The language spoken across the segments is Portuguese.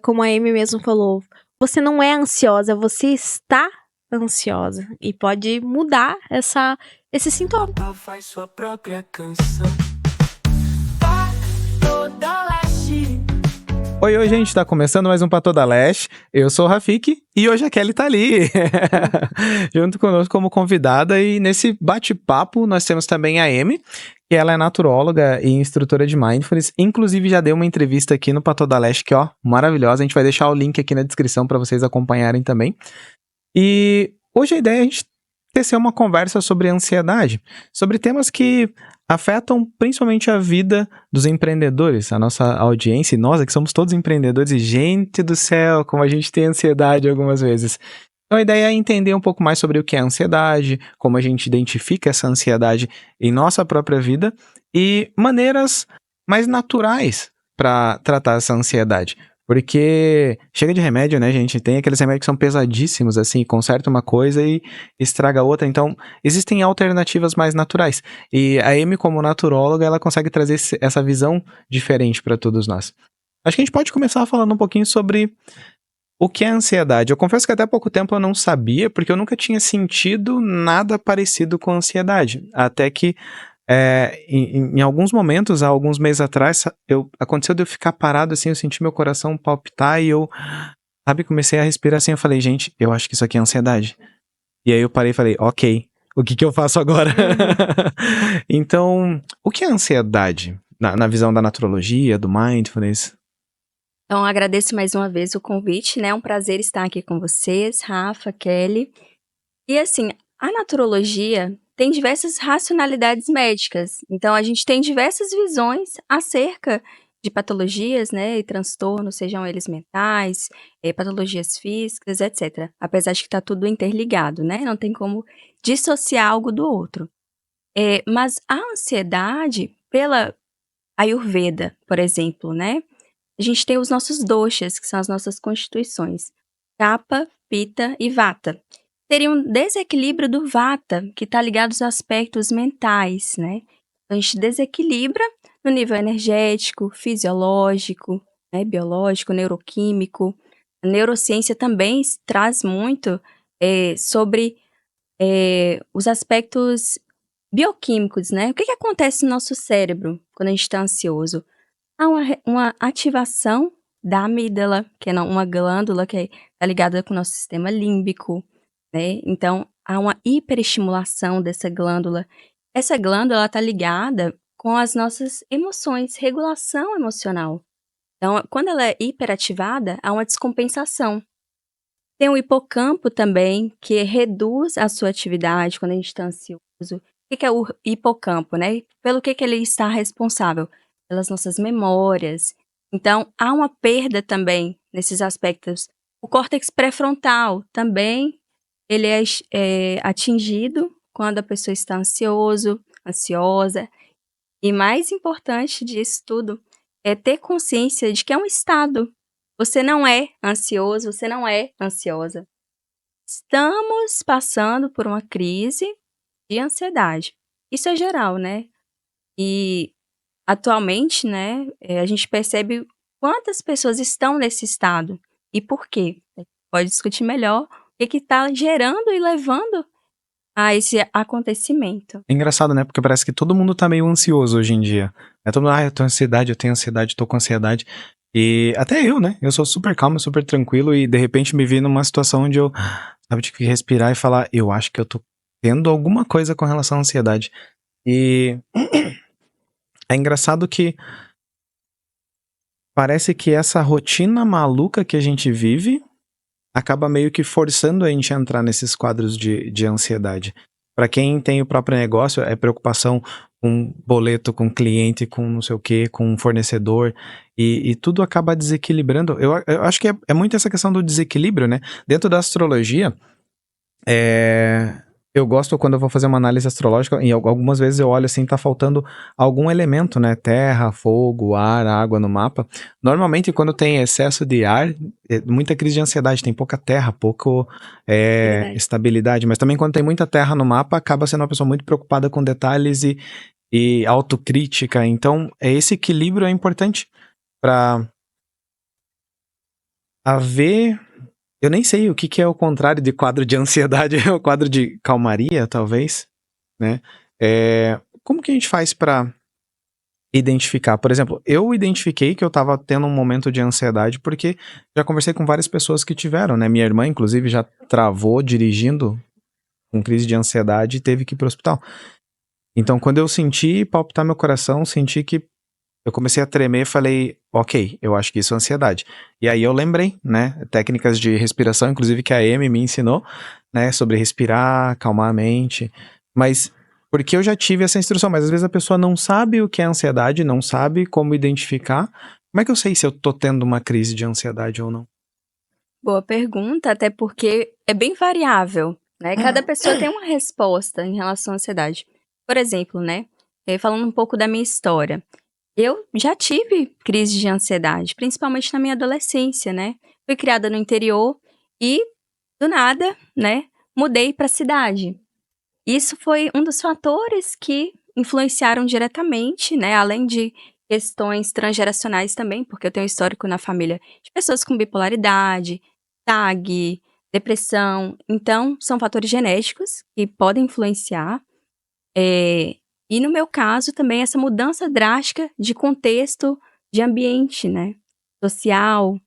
como a Amy mesmo falou, você não é ansiosa, você está ansiosa. E pode mudar esse sintoma. Faz sua própria canção. Toda Leste. Oi, gente, tá começando mais um Pato da Leste. Eu sou o Rafik e hoje a Kelly tá ali, junto conosco como convidada. E nesse bate-papo nós temos também a Amy, que ela é naturóloga e instrutora de Mindfulness. Inclusive já deu uma entrevista aqui no Pato da Leste, que ó, maravilhosa. A gente vai deixar o link aqui na descrição para vocês acompanharem também. E hoje a ideia é a gente tecer uma conversa sobre ansiedade, sobre temas que afetam principalmente a vida dos empreendedores, a nossa audiência, e nós que somos todos empreendedores, e gente do céu, como a gente tem ansiedade algumas vezes. Então a ideia é entender um pouco mais sobre o que é ansiedade, como a gente identifica essa ansiedade em nossa própria vida e maneiras mais naturais para tratar essa ansiedade. Porque chega de remédio, né, gente? Tem aqueles remédios que são pesadíssimos, assim, conserta uma coisa e estraga outra. Então, existem alternativas mais naturais. E a Amy, como naturóloga, ela consegue trazer essa visão diferente para todos nós. Acho que a gente pode começar falando um pouquinho sobre o que é ansiedade. Eu confesso que até há pouco tempo eu não sabia, porque eu nunca tinha sentido nada parecido com ansiedade. Até que em alguns momentos, há alguns meses atrás, aconteceu de eu ficar parado assim, eu senti meu coração palpitar e eu, comecei a respirar assim, eu falei, gente, eu acho que isso aqui é ansiedade. E aí eu parei e falei, ok, o que eu faço agora? Então, o que é ansiedade? Na visão da naturologia, do mindfulness? Então, agradeço mais uma vez o convite, né? É um prazer estar aqui com vocês, Rafa, Kelly. E assim, a naturologia tem diversas racionalidades médicas. Então, a gente tem diversas visões acerca de patologias, né? E transtornos, sejam eles mentais, patologias físicas, etc. Apesar de que está tudo interligado, né? Não tem como dissociar algo do outro. Mas a ansiedade, pela Ayurveda, por exemplo, né? A gente tem os nossos doshas, que são as nossas constituições, Kapha, Pitta e Vata. Teria um desequilíbrio do Vata, que está ligado aos aspectos mentais, né? Então, a gente desequilibra no nível energético, fisiológico, né? Biológico, neuroquímico. A neurociência também traz muito sobre os aspectos bioquímicos, né? O que acontece no nosso cérebro quando a gente está ansioso? Há uma ativação da amígdala, que é uma glândula que está ligada com o nosso sistema límbico, né? Então, há uma hiperestimulação dessa glândula. Essa glândula está ligada com as nossas emoções, regulação emocional. Então, quando ela é hiperativada, há uma descompensação. Tem o hipocampo também, que reduz a sua atividade quando a gente está ansioso. O que é o hipocampo, né? Pelo que ele está responsável? Pelas nossas memórias. Então, há uma perda também nesses aspectos. O córtex pré-frontal também, ele é atingido quando a pessoa está ansiosa. E mais importante disso tudo é ter consciência de que é um estado. Você não é ansioso, você não é ansiosa. Estamos passando por uma crise de ansiedade. Isso é geral, né? E atualmente, né, a gente percebe quantas pessoas estão nesse estado e por quê. Pode discutir melhor o que está gerando e levando a esse acontecimento. É engraçado, né? Porque parece que todo mundo tá meio ansioso hoje em dia. Todo mundo, eu tenho ansiedade, tô com ansiedade. E até eu, né? Eu sou super calmo, super tranquilo e de repente me vi numa situação onde eu, tive que respirar e falar, eu acho que eu tô tendo alguma coisa com relação à ansiedade. E é engraçado que parece que essa rotina maluca que a gente vive acaba meio que forçando a gente a entrar nesses quadros de ansiedade. Para quem tem o próprio negócio, é preocupação com boleto, com cliente, com não sei o que, com fornecedor, e tudo acaba desequilibrando. Eu acho que é muito essa questão do desequilíbrio, né? Dentro da astrologia, eu gosto quando eu vou fazer uma análise astrológica, e algumas vezes eu olho assim, tá faltando algum elemento, né? Terra, fogo, ar, água no mapa. Normalmente quando tem excesso de ar, muita crise de ansiedade, tem pouca terra, pouco estabilidade. Mas também quando tem muita terra no mapa, acaba sendo uma pessoa muito preocupada com detalhes e autocrítica. Então, esse equilíbrio é importante para a ver. Eu nem sei o que é o contrário de quadro de ansiedade, é o quadro de calmaria, talvez, né? Como que a gente faz pra identificar? Por exemplo, eu identifiquei que eu tava tendo um momento de ansiedade porque já conversei com várias pessoas que tiveram, né? Minha irmã, inclusive, já travou dirigindo com crise de ansiedade e teve que ir pro hospital. Então, quando eu senti palpitar meu coração, senti que eu comecei a tremer e falei, ok, eu acho que isso é ansiedade. E aí eu lembrei, né, técnicas de respiração, inclusive que a Amy me ensinou, né, sobre respirar, acalmar a mente. Mas, porque eu já tive essa instrução, mas às vezes a pessoa não sabe o que é ansiedade, não sabe como identificar. Como é que eu sei se eu tô tendo uma crise de ansiedade ou não? Boa pergunta, até porque é bem variável, né? Cada pessoa tem uma resposta em relação à ansiedade. Por exemplo, né? Falando um pouco da minha história. Eu já tive crise de ansiedade, principalmente na minha adolescência, né? Fui criada no interior e, do nada, né? Mudei para a cidade. Isso foi um dos fatores que influenciaram diretamente, né? Além de questões transgeracionais também, porque eu tenho histórico na família de pessoas com bipolaridade, TAG, depressão. Então, são fatores genéticos que podem influenciar. E no meu caso também essa mudança drástica de contexto, de ambiente, né? Social,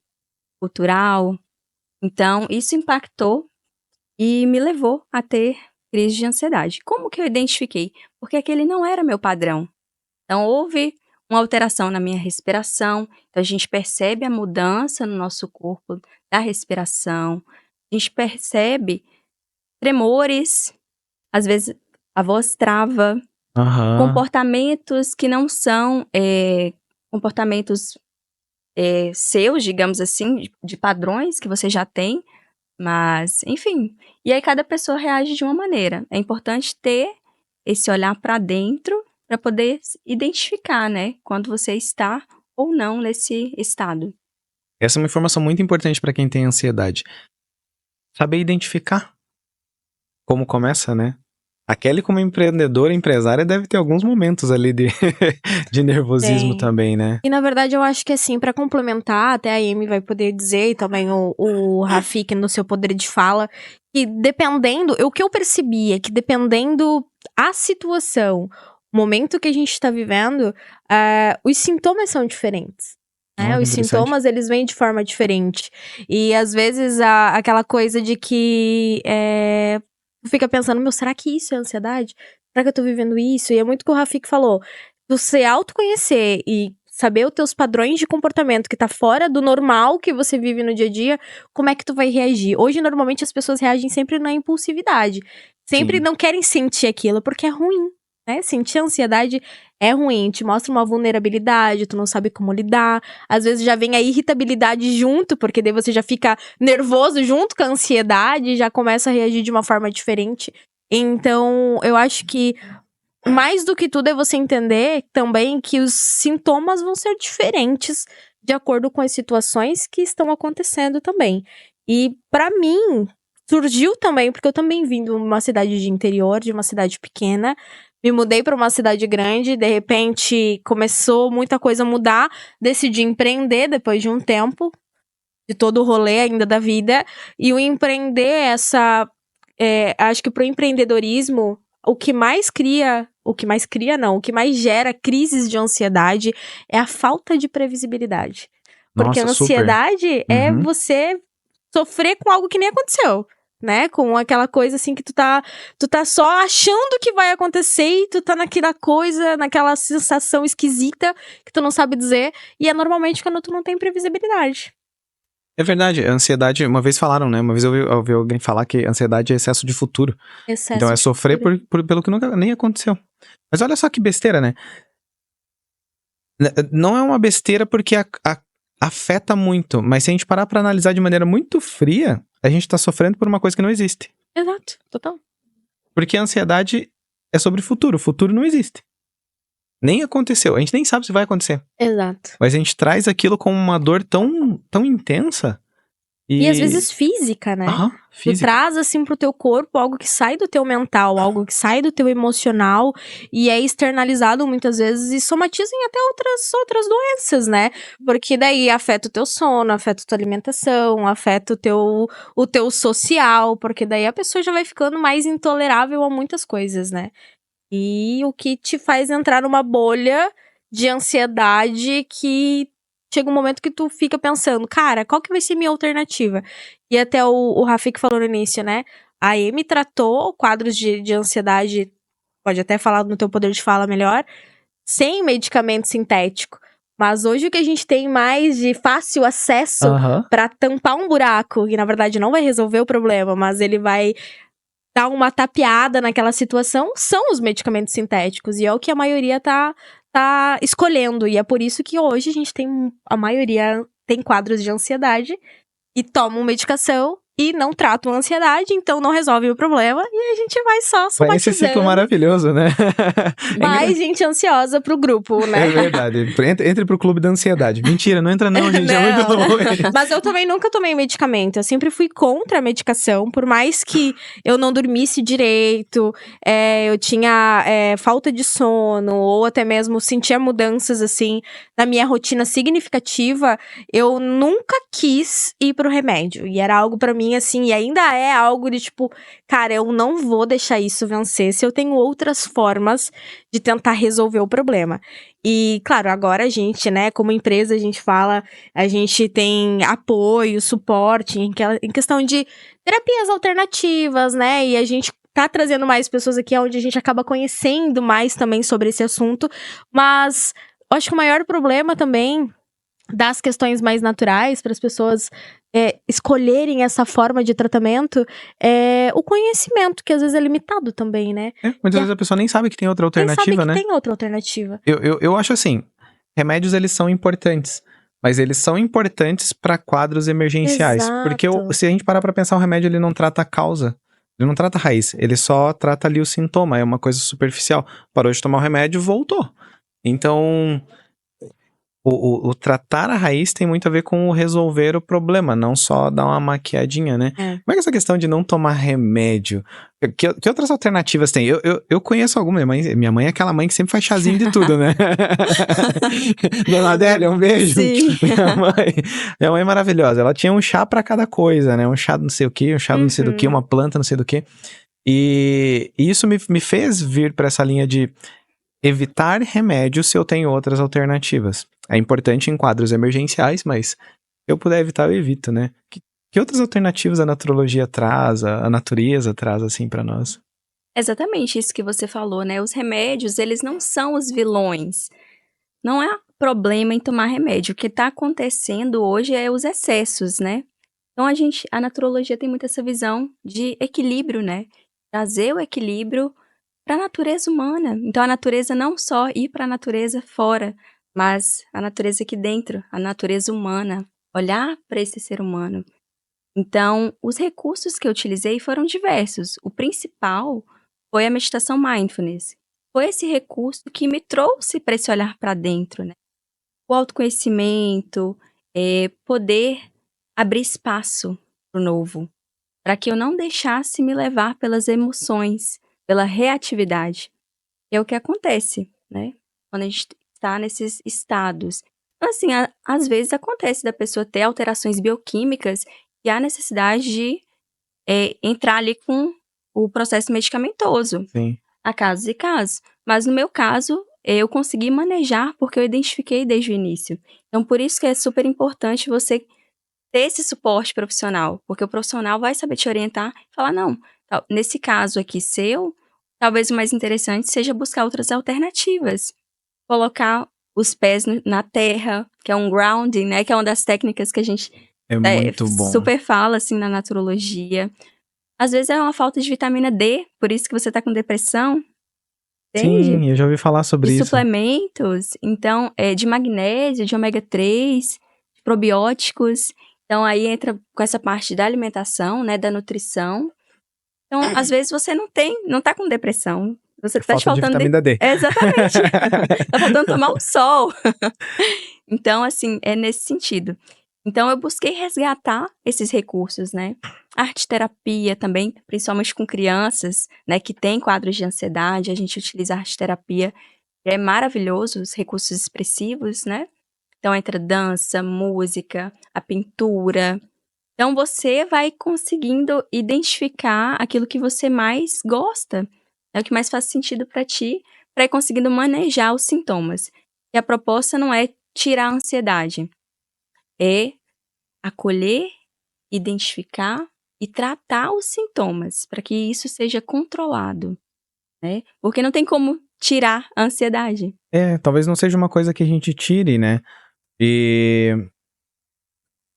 cultural. Então, isso impactou e me levou a ter crise de ansiedade. Como que eu identifiquei? Porque aquele não era meu padrão. Então, houve uma alteração na minha respiração. Então, a gente percebe a mudança no nosso corpo da respiração. A gente percebe tremores, às vezes a voz trava, comportamentos que não são comportamentos seus, digamos assim, de padrões que você já tem, mas, enfim. E aí cada pessoa reage de uma maneira. É importante ter esse olhar para dentro para poder identificar, né, quando você está ou não nesse estado. Essa é uma informação muito importante para quem tem ansiedade. Saber identificar como começa, né? A Kelly, como empreendedora, empresária, deve ter alguns momentos ali de nervosismo Tem. também, né? E na verdade eu acho que assim, pra complementar, até a Amy vai poder dizer, e também o Rafik no seu poder de fala, que dependendo, o que eu percebi é que dependendo a situação, o momento que a gente tá vivendo, os sintomas são diferentes. Né? Os sintomas, eles vêm de forma diferente. E às vezes aquela coisa de que fica pensando, meu, será que isso é ansiedade? Será que eu tô vivendo isso? E é muito o que o Rafik falou. Você autoconhecer e saber os teus padrões de comportamento que tá fora do normal que você vive no dia a dia, como é que tu vai reagir? Hoje, normalmente, as pessoas reagem sempre na impulsividade. Sempre não querem sentir aquilo, porque é ruim, né? Sentir ansiedade é ruim, te mostra uma vulnerabilidade, tu não sabe como lidar. Às vezes já vem a irritabilidade junto, porque daí você já fica nervoso junto com a ansiedade e já começa a reagir de uma forma diferente. Então, eu acho que mais do que tudo é você entender também que os sintomas vão ser diferentes de acordo com as situações que estão acontecendo também. E pra mim, surgiu também, porque eu também vim de uma cidade de interior, de uma cidade pequena, me mudei pra uma cidade grande, de repente começou muita coisa a mudar, decidi empreender depois de um tempo, de todo o rolê ainda da vida, e o empreender acho que pro empreendedorismo, o que mais gera crises de ansiedade é a falta de previsibilidade. Porque a ansiedade é você sofrer com algo que nem aconteceu, né? Com aquela coisa assim que tu tá só achando que vai acontecer e tu tá naquela coisa, naquela sensação esquisita que tu não sabe dizer. E é normalmente quando tu não tem previsibilidade. É verdade, a ansiedade, uma vez falaram, né? Uma vez eu ouvi alguém falar que ansiedade é excesso de futuro. Então é sofrer pelo que nunca nem aconteceu. Mas olha só que besteira, né? Não é uma besteira porque afeta muito, mas se a gente parar pra analisar de maneira muito fria, a gente tá sofrendo por uma coisa que não existe. Exato, total. Porque a ansiedade é sobre o futuro não existe. Nem aconteceu, a gente nem sabe se vai acontecer. Exato. Mas a gente traz aquilo como uma dor tão intensa E às vezes física, né? Aham, Tu física. traz, assim, pro teu corpo algo que sai do teu mental, algo que sai do teu emocional e é externalizado muitas vezes e somatiza em até outras doenças, né? Porque daí afeta o teu sono, afeta a tua alimentação, afeta o teu social, porque daí a pessoa já vai ficando mais intolerável a muitas coisas, né? E o que te faz entrar numa bolha de ansiedade que chega um momento que tu fica pensando, cara, qual que vai ser minha alternativa? E até o Rafik falou no início, né? A Amy tratou quadros de ansiedade, pode até falar no teu poder de fala melhor, sem medicamento sintético. Mas hoje o que a gente tem mais de fácil acesso Aham. pra tampar um buraco, e na verdade não vai resolver o problema, mas ele vai dar uma tapeada naquela situação, são os medicamentos sintéticos. E é o que a maioria tá escolhendo. E é por isso que hoje a gente tem, a maioria tem quadros de ansiedade e tomam medicação e não tratam a ansiedade, então não resolve o problema e a gente vai só Vai nesse ciclo somatizando maravilhoso, né? mais gente ansiosa pro grupo, né? É verdade. Entre pro clube da ansiedade. Mentira, não entra não, gente. É muito Não. longe. Mas eu também nunca tomei medicamento. Eu sempre fui contra a medicação. Por mais que eu não dormisse direito, eu tinha falta de sono, ou até mesmo sentia mudanças, assim, na minha rotina significativa, eu nunca quis ir pro remédio. E era algo pra mim, assim, e ainda é algo de tipo, cara, eu não vou deixar isso vencer se eu tenho outras formas de tentar resolver o problema. E, claro, agora a gente, né, como empresa, a gente fala, a gente tem apoio, suporte em questão de terapias alternativas, né, e a gente tá trazendo mais pessoas aqui, onde a gente acaba conhecendo mais também sobre esse assunto, mas eu acho que o maior problema também das questões mais naturais, para as pessoas escolherem essa forma de tratamento, é o conhecimento, que às vezes é limitado também, né? Muitas vezes a pessoa nem sabe que tem outra Quem sabe alternativa, que né? tem outra alternativa. Eu acho assim, remédios eles são importantes, mas eles são importantes para quadros emergenciais. Exato. Porque se a gente parar pra pensar, o remédio ele não trata a causa, ele não trata a raiz, ele só trata ali o sintoma, é uma coisa superficial. Parou de tomar o remédio, voltou. Então, o tratar a raiz tem muito a ver com o resolver o problema, não só dar uma maquiadinha, né? É. Como é que essa questão de não tomar remédio? Que outras alternativas tem? Eu conheço algumas. Minha mãe é aquela mãe que sempre faz chazinho de tudo, né? Dona Adélia, um beijo. Sim. Minha mãe é maravilhosa. Ela tinha um chá pra cada coisa, né? Um chá não sei o que, um chá não sei do que, uma planta não sei do que. E isso me fez vir pra essa linha de evitar remédio se eu tenho outras alternativas. É importante em quadros emergenciais, mas se eu puder evitar, eu evito, né? Que outras alternativas a naturologia traz, a natureza traz, assim, pra nós? Exatamente isso que você falou, né? Os remédios, eles não são os vilões. Não há problema em tomar remédio. O que está acontecendo hoje é os excessos, né? Então, a naturologia tem muito essa visão de equilíbrio, né? Trazer o equilíbrio para a natureza humana. Então, a natureza não só ir para a natureza fora, mas a natureza aqui dentro, a natureza humana. Olhar para esse ser humano. Então, os recursos que eu utilizei foram diversos. O principal foi a meditação mindfulness. Foi esse recurso que me trouxe para esse olhar para dentro, né? O autoconhecimento, poder abrir espaço para o novo, para que eu não deixasse me levar pelas emoções, pela reatividade. É o que acontece, né? Quando a gente está nesses estados. Então, assim, às vezes acontece da pessoa ter alterações bioquímicas e há necessidade de entrar ali com o processo medicamentoso. Sim. Há casos e casos. Mas no meu caso, eu consegui manejar porque eu identifiquei desde o início. Então, por isso que é super importante você ter esse suporte profissional. Porque o profissional vai saber te orientar e falar, não, nesse caso aqui seu, talvez o mais interessante seja buscar outras alternativas. Colocar os pés na terra, que é um grounding, né? Que é uma das técnicas que a gente É muito bom. super fala, assim, na naturologia. Às vezes é uma falta de vitamina D, por isso que você tá com depressão. Entende? Sim, eu já ouvi falar sobre De isso. suplementos, então, de magnésio, de ômega 3, de probióticos. Então, aí entra com essa parte da alimentação, né, da nutrição. Então, às vezes você não tá com depressão. Você tá te Falta de faltando vitamina D. Exatamente. Tá faltando tomar um sol. Então, assim, é nesse sentido. Então, eu busquei resgatar esses recursos, né? Arte-terapia também, principalmente com crianças, né, que têm quadros de ansiedade, a gente utiliza a arte-terapia, que é maravilhoso, os recursos expressivos, né? Então, entra dança, música, a pintura. Então, você vai conseguindo identificar aquilo que você mais gosta, é o que mais faz sentido para ti, para ir conseguindo manejar os sintomas. E a proposta não é tirar a ansiedade, é acolher, identificar e tratar os sintomas, para que isso seja controlado, né? Porque não tem como tirar a ansiedade. Talvez não seja uma coisa que a gente tire, né? E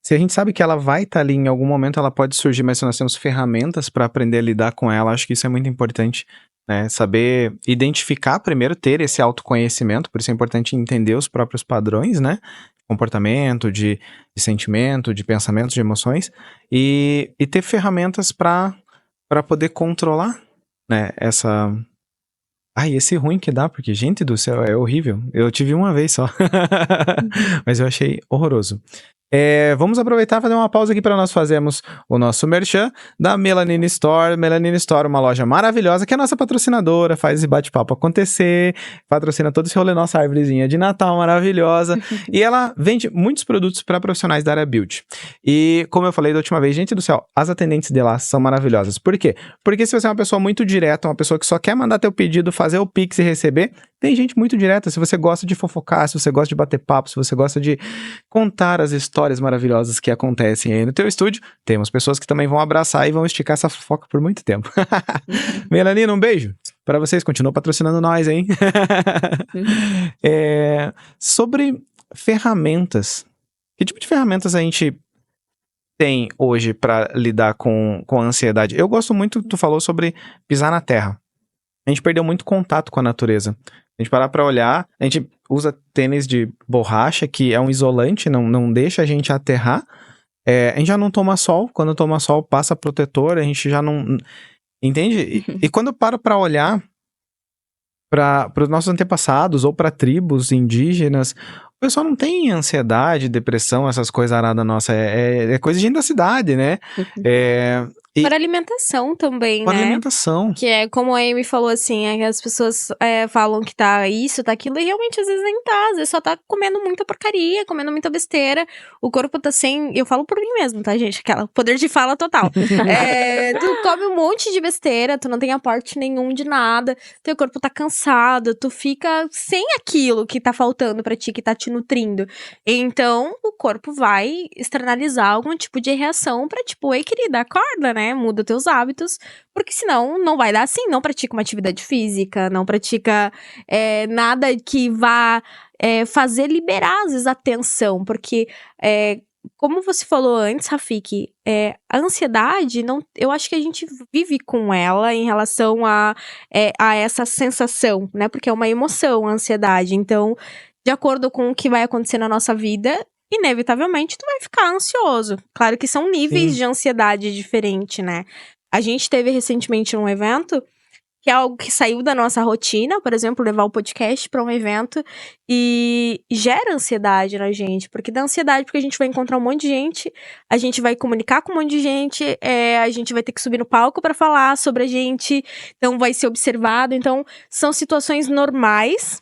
se a gente sabe que ela vai estar ali em algum momento, ela pode surgir, mas se nós temos ferramentas para aprender a lidar com ela, acho que isso é muito importante, né? Saber identificar primeiro, ter esse autoconhecimento, por isso é importante entender os próprios padrões, né? Comportamento, de sentimento, de pensamentos, de emoções, e ter ferramentas para poder controlar, né? Esse ruim que dá, porque, gente do céu, é horrível. Eu tive uma vez só, mas eu achei horroroso. Vamos aproveitar e fazer uma pausa aqui para nós fazermos o nosso merchan da Melanina Store. Melanina Store, uma loja maravilhosa que é a nossa patrocinadora, faz esse bate-papo acontecer, patrocina todo esse rolê, nossa árvorezinha de Natal maravilhosa. E ela vende muitos produtos para profissionais da área beauty. E como eu falei da última vez, gente do céu, as atendentes de lá são maravilhosas. Por quê? Porque se você é uma pessoa muito direta, uma pessoa que só quer mandar teu pedido, fazer o Pix e receber, tem gente muito direta. Se você gosta de fofocar, se você gosta de bater papo, se você gosta de contar as histórias maravilhosas que acontecem aí no teu estúdio, temos pessoas que também vão abraçar e vão esticar essa fofoca por muito tempo. Melanina, um beijo para vocês. Continuam patrocinando nós, hein? Sobre ferramentas. Que tipo de ferramentas a gente tem hoje para lidar com a ansiedade? Eu gosto muito, tu falou sobre pisar na terra. A gente perdeu muito contato com a natureza. A gente parar pra olhar, a gente usa tênis de borracha, que é um isolante, não deixa a gente aterrar. A gente já não toma sol, quando toma sol passa protetor, a gente já não... Entende? E quando eu paro pra olhar para os nossos antepassados ou para tribos indígenas, o pessoal não tem ansiedade, depressão, essas coisas aradas nossa, é coisa de gente da cidade, né? Para alimentação também, Para né? alimentação. Que é como a Amy falou, assim, é que as pessoas falam que tá isso, tá aquilo, e realmente às vezes nem tá, às vezes só tá comendo muita porcaria, comendo muita besteira, o corpo tá sem, eu falo por mim mesmo, tá, gente? Aquela poder de fala total. Tu come um monte de besteira, tu não tem aporte nenhum de nada, teu corpo tá cansado, tu fica sem aquilo que tá faltando pra ti, que tá te nutrindo. Então, o corpo vai externalizar algum tipo de reação pra, tipo, equilibrar a corda, né? Muda teus hábitos, porque senão não vai dar assim. Não pratica uma atividade física, não pratica nada que vá fazer liberar, às vezes, a tensão. Porque, como você falou antes, Rafiki, a ansiedade, eu acho que a gente vive com ela em relação a essa sensação, né? Porque é uma emoção, a ansiedade. Então, de acordo com o que vai acontecer na nossa vida, inevitavelmente tu vai ficar ansioso. Claro que são níveis de ansiedade diferentes, né? A gente teve recentemente um evento que é algo que saiu da nossa rotina, por exemplo, levar o podcast para um evento e gera ansiedade na gente, porque dá ansiedade porque a gente vai encontrar um monte de gente, a gente vai comunicar com um monte de gente, a gente vai ter que subir no palco para falar sobre a gente, então vai ser observado, então são situações normais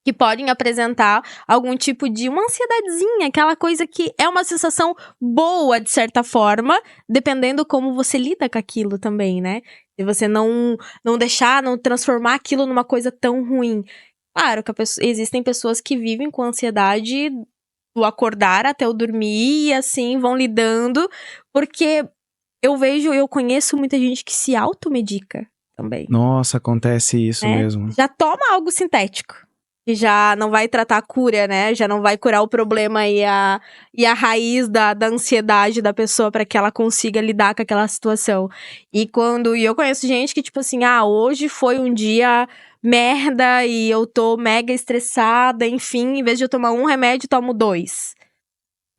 que podem apresentar algum tipo de uma ansiedadezinha, aquela coisa que é uma sensação boa, de certa forma, dependendo como você lida com aquilo também, né? Se você não transformar aquilo numa coisa tão ruim. Claro que existem pessoas que vivem com ansiedade do acordar até o dormir e assim vão lidando, porque eu conheço muita gente que se automedica também. Nossa, acontece isso mesmo. Já toma algo sintético. Que já não vai tratar a cura, né? Já não vai curar o problema e a raiz da ansiedade da pessoa para que ela consiga lidar com aquela situação. E eu conheço gente que, tipo assim, hoje foi um dia merda e eu tô mega estressada, enfim, em vez de eu tomar um remédio, tomo 2.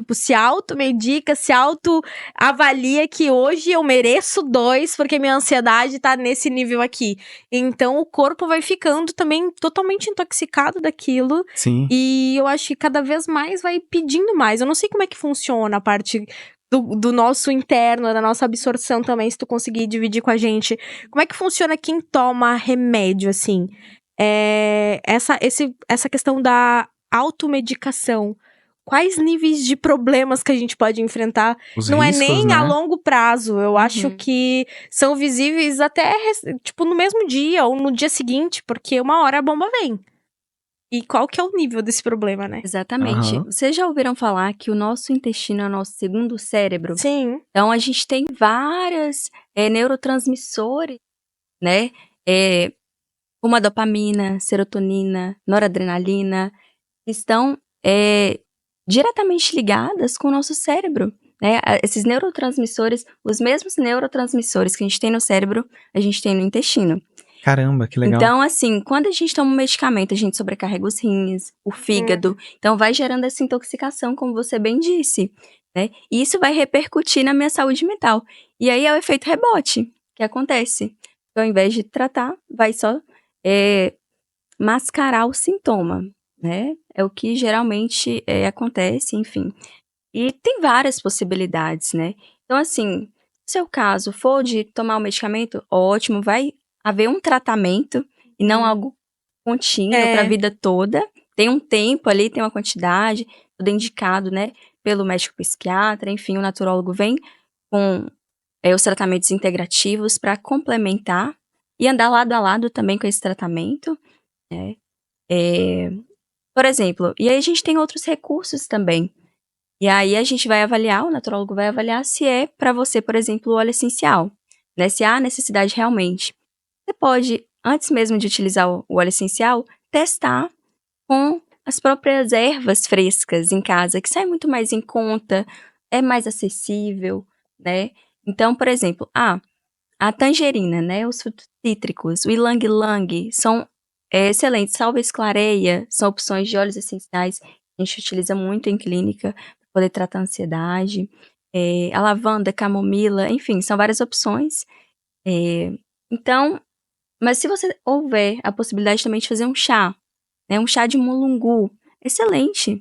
Tipo, se automedica, se autoavalia que hoje eu mereço 2 porque minha ansiedade tá nesse nível aqui. Então o corpo vai ficando também totalmente intoxicado daquilo. Sim. E eu acho que cada vez mais vai pedindo mais. Eu não sei como é que funciona a parte do nosso interno, da nossa absorção também, se tu conseguir dividir com a gente. Como é que funciona quem toma remédio, assim? Essa questão da automedicação. Quais níveis de problemas que a gente pode enfrentar? Os Não é riscos, nem né? a longo prazo. Eu acho que são visíveis até, tipo, no mesmo dia ou no dia seguinte, porque uma hora a bomba vem. E qual que é o nível desse problema, né? Exatamente. Aham. Vocês já ouviram falar que o nosso intestino é o nosso segundo cérebro? Sim. Então, a gente tem várias neurotransmissores, né? Como a dopamina, serotonina, noradrenalina, que estão diretamente ligadas com o nosso cérebro, né? Esses neurotransmissores, os mesmos neurotransmissores que a gente tem no cérebro, a gente tem no intestino. Caramba, que legal. Então, assim, quando a gente toma um medicamento, a gente sobrecarrega os rins, o fígado. Então, vai gerando essa intoxicação, como você bem disse, né? E isso vai repercutir na minha saúde mental. E aí é o efeito rebote que acontece. Então, ao invés de tratar, vai só mascarar o sintoma, né? É o que geralmente acontece, enfim. E tem várias possibilidades, né? Então, assim, se o seu caso for de tomar o medicamento, ótimo, vai haver um tratamento e não algo contínuo para a vida toda. Tem um tempo ali, tem uma quantidade, tudo indicado, né? Pelo médico psiquiatra, enfim, o naturólogo vem com os tratamentos integrativos para complementar e andar lado a lado também com esse tratamento, né? Por exemplo, e aí a gente tem outros recursos também. E aí a gente vai avaliar, o naturólogo vai avaliar se é para você, por exemplo, o óleo essencial, né? Se há necessidade realmente. Você pode, antes mesmo de utilizar o óleo essencial, testar com as próprias ervas frescas em casa, que sai muito mais em conta, é mais acessível, né? Então, por exemplo, a tangerina, né? Os frutos cítricos, o ylang-ylang são excelentes. Salvia clareia são opções de óleos essenciais que a gente utiliza muito em clínica para poder tratar a ansiedade. A lavanda, camomila, enfim, são várias opções. Então, mas se você houver a possibilidade também de fazer um chá, né? Um chá de mulungu, excelente.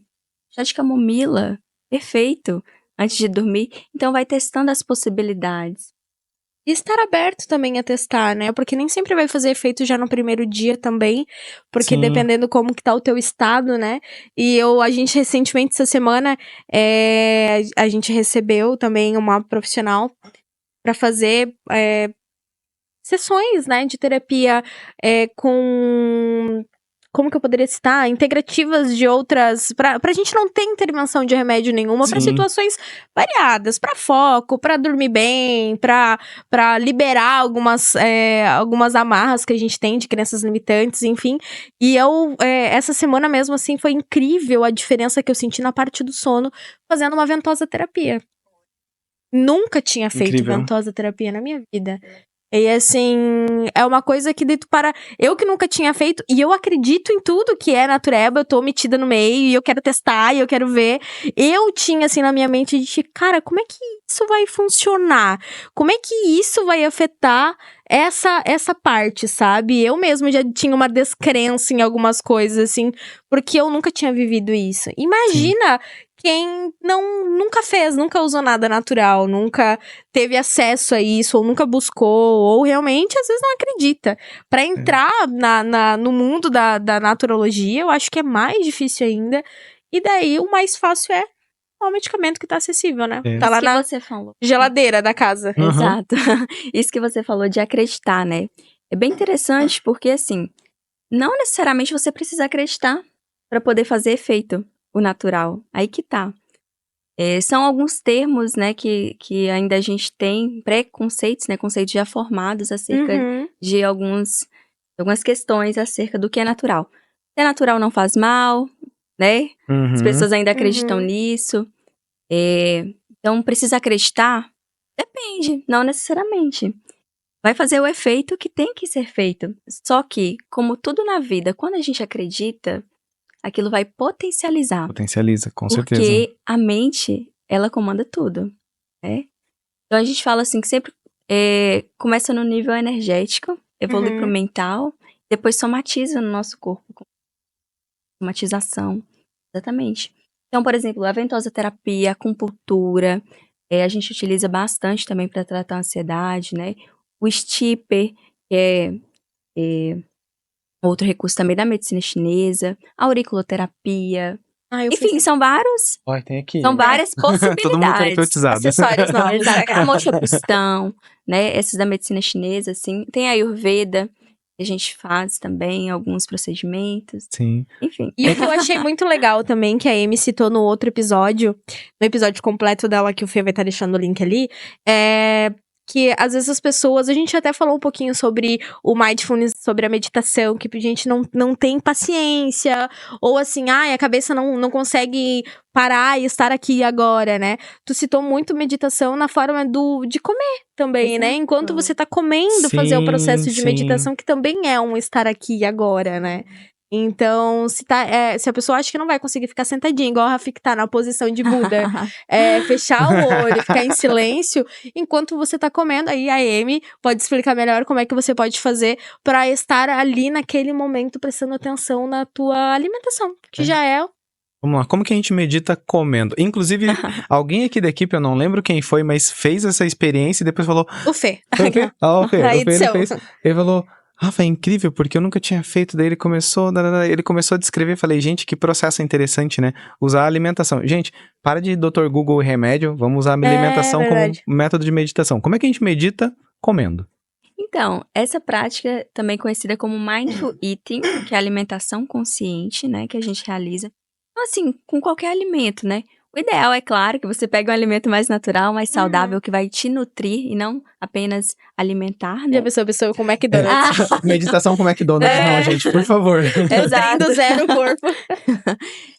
Chá de camomila, perfeito. Antes de dormir. Então, vai testando as possibilidades. E estar aberto também a testar, né? Porque nem sempre vai fazer efeito já no primeiro dia também. Porque Sim. dependendo como que tá o teu estado, né? E a gente recentemente, essa semana, a gente recebeu também uma profissional para fazer sessões, né? De terapia com... Como que eu poderia citar? Integrativas de outras... Pra gente não ter intervenção de remédio nenhuma, pra Sim. situações variadas. Pra foco, pra dormir bem, pra liberar algumas amarras que a gente tem de crenças limitantes, enfim. E essa semana mesmo, assim, foi incrível a diferença que eu senti na parte do sono fazendo uma ventosa terapia. Nunca tinha feito Incrível. ventosa terapia na minha vida. E assim, é uma coisa que eu que nunca tinha feito, e eu acredito em tudo que é natureba, eu tô metida no meio, e eu quero testar, e eu quero ver. Eu tinha assim na minha mente de, cara, como é que isso vai funcionar? Como é que isso vai afetar essa parte, sabe? Eu mesmo já tinha uma descrença em algumas coisas, assim, porque eu nunca tinha vivido isso. Imagina quem nunca fez, nunca usou nada natural, nunca teve acesso a isso, ou nunca buscou, ou realmente às vezes não acredita. Pra entrar no mundo da naturologia, eu acho que é mais difícil ainda. E daí o mais fácil é o medicamento que tá acessível, né? É. Tá lá Isso na que você falou. geladeira da casa. Uhum. Exato. Isso que você falou de acreditar, né? É bem interessante porque, assim, não necessariamente você precisa acreditar para poder fazer efeito o natural. Aí que tá. São alguns termos, né, que ainda a gente tem preconceitos, né, conceitos já formados acerca de algumas questões acerca do que é natural. Se é natural não faz mal, né? As Uhum. pessoas ainda acreditam nisso. Então, precisa acreditar? Depende, não necessariamente. Vai fazer o efeito que tem que ser feito. Só que, como tudo na vida, quando a gente acredita, aquilo vai potencializar. Potencializa, com certeza. Porque a mente, ela comanda tudo, né? Então a gente fala assim que sempre começa no nível energético, evolui Uhum. pro mental, depois somatiza no nosso corpo. Somatização, exatamente. Então, por exemplo, a ventosa terapia, a acupuntura, a gente utiliza bastante também para tratar a ansiedade, né? O stipper, que é outro recurso também da medicina chinesa, a auriculoterapia. Eu Enfim, fiz são várias Olha, tem aqui. várias possibilidades. Todo mundo terapeutizado. acessórios novos. Exato. A mochopustão, né? Essas da medicina chinesa, assim. Tem a Ayurveda, que a gente faz também alguns procedimentos. Sim. Enfim. E o que eu achei muito legal também, que a Amy citou no outro episódio, no episódio completo dela, que o Fê vai estar deixando o link ali, é que às vezes as pessoas, a gente até falou um pouquinho sobre o mindfulness, sobre a meditação, que a gente não tem paciência, ou assim, a cabeça não consegue parar e estar aqui agora, né? Tu citou muito meditação na forma de comer também, né? Exato. Enquanto você tá comendo, fazer o processo de Sim. meditação, que também é um estar aqui agora, né? Então, se a pessoa acha que não vai conseguir ficar sentadinha, igual a Rafik tá na posição de Buda, fechar o olho, ficar em silêncio, enquanto você tá comendo, aí a Amy pode explicar melhor como é que você pode fazer pra estar ali naquele momento prestando atenção na tua alimentação, que já é... Vamos lá, como que a gente medita comendo? Inclusive, alguém aqui da equipe, eu não lembro quem foi, mas fez essa experiência e depois falou... O Fê. Foi o Fê? O Fê, A ele edição. fez. Ele falou... Rafa, é incrível, porque eu nunca tinha feito. Daí ele começou a descrever. Falei, gente, que processo interessante, né? Usar a alimentação. Gente, para de Dr. Google e remédio. Vamos usar a alimentação como verdade. método de meditação. Como é que a gente medita? Comendo. Então, essa prática, também conhecida como Mindful Eating, que é a alimentação consciente, né, que a gente realiza. Então, assim, com qualquer alimento, né? O ideal é, claro, que você pegue um alimento mais natural, mais saudável, que vai te nutrir e não apenas alimentar, né? Já pensou a pessoa com McDonald's? Meditação com McDonald's, não, gente, por favor. Exato. Do zero o corpo.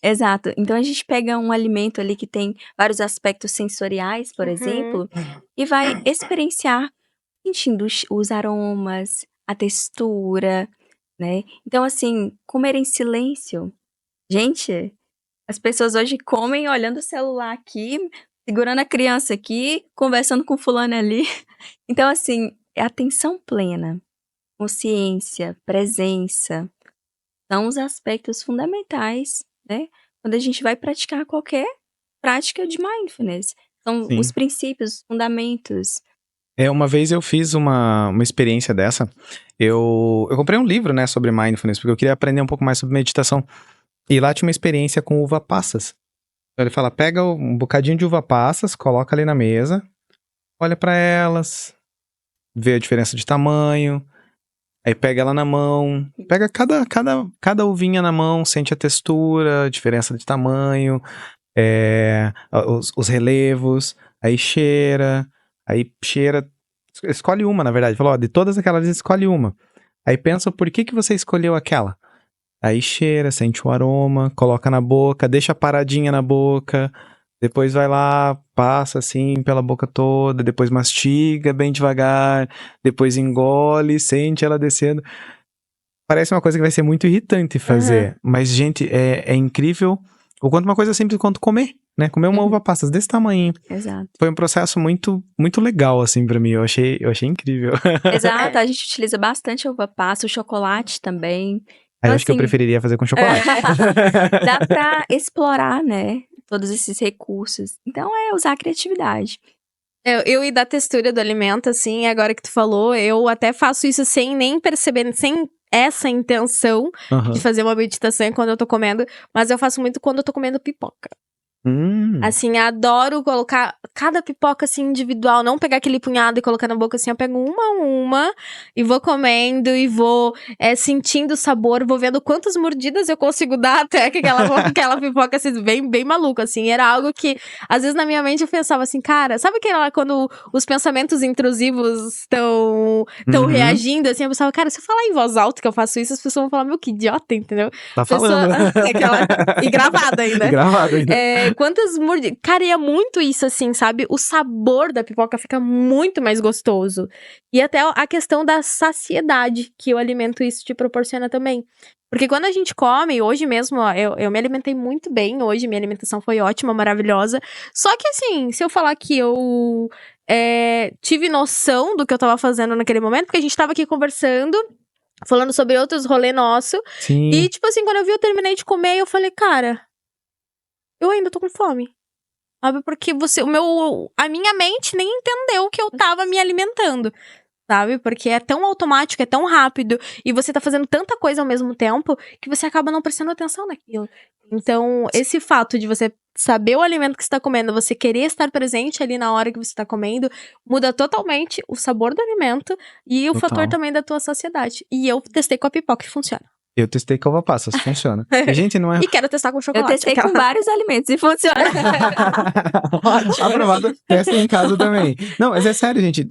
Exato. Então, a gente pega um alimento ali que tem vários aspectos sensoriais, por exemplo, e vai experienciar, sentindo os aromas, a textura, né? Então, assim, comer em silêncio. Gente, as pessoas hoje comem olhando o celular aqui, segurando a criança aqui, conversando com fulano ali. Então, assim, é atenção plena, consciência, presença. São os aspectos fundamentais, né? Quando a gente vai praticar qualquer prática de mindfulness. São Sim. os princípios, os fundamentos. Uma vez eu fiz uma experiência dessa. Eu comprei um livro, né, sobre mindfulness, porque eu queria aprender um pouco mais sobre meditação. E lá tinha uma experiência com uva passas. Então ele fala, pega um bocadinho de uva passas, coloca ali na mesa, olha pra elas, vê a diferença de tamanho, aí pega ela na mão, pega cada uvinha na mão, sente a textura, a diferença de tamanho, os relevos, aí cheira, escolhe uma, na verdade. Falou, de todas aquelas, escolhe uma. Aí pensa por que você escolheu aquela. Aí cheira, sente o aroma, coloca na boca, deixa paradinha na boca, depois vai lá, passa assim pela boca toda, depois mastiga bem devagar, depois engole, sente ela descendo. Parece uma coisa que vai ser muito irritante fazer, mas, gente, é incrível o quanto uma coisa simples quanto comer, né? Comer uma uva passas desse tamanho. Exato. Foi um processo muito, muito legal, assim, pra mim. Eu achei incrível. Exato, a gente utiliza bastante a uva passa, o chocolate também. Aí eu Então, acho que eu assim, preferiria fazer com chocolate. dá pra explorar, né, todos esses recursos. Então, usar a criatividade. Eu e da textura do alimento, assim, agora que tu falou, eu até faço isso sem nem perceber, sem essa intenção Aham. de fazer uma meditação quando eu tô comendo, mas eu faço muito quando eu tô comendo pipoca. Assim, adoro colocar cada pipoca, assim, individual, não pegar aquele punhado e colocar na boca, assim, eu pego uma a uma e vou comendo e vou sentindo o sabor, vou vendo quantas mordidas eu consigo dar até que aquela pipoca, assim, bem maluca, assim, era algo que, às vezes, na minha mente eu pensava assim, cara, sabe aquela quando os pensamentos intrusivos estão reagindo, assim, eu pensava, cara, se eu falar em voz alta que eu faço isso, as pessoas vão falar, meu, que idiota, entendeu? Tá falando, né? E gravada ainda. Gravado ainda. Quantas mordidas. Cara, e é muito isso, assim, sabe? O sabor da pipoca fica muito mais gostoso. E até a questão da saciedade que o alimento isso te proporciona também. Porque quando a gente come, hoje mesmo, ó, eu me alimentei muito bem. Hoje minha alimentação foi ótima, maravilhosa. Só que, assim, se eu falar que eu tive noção do que eu tava fazendo naquele momento, porque a gente tava aqui conversando, falando sobre outros rolê nosso. Sim. E, tipo assim, quando eu terminei de comer, eu falei, cara, eu ainda tô com fome. Sabe? Porque a minha mente nem entendeu que eu tava me alimentando. Sabe? Porque é tão automático, é tão rápido. E você tá fazendo tanta coisa ao mesmo tempo que você acaba não prestando atenção naquilo. Então, esse fato de você saber o alimento que você tá comendo, você querer estar presente ali na hora que você tá comendo, muda totalmente o sabor do alimento e o Total. fator também da tua saciedade. E eu testei com a pipoca e funciona. Eu testei com uva passas, funciona. E, gente, não é... E quero testar com Eu chocolate. testei com vários alimentos e funciona. Aprovado, testem em casa também. Não, mas é sério, gente.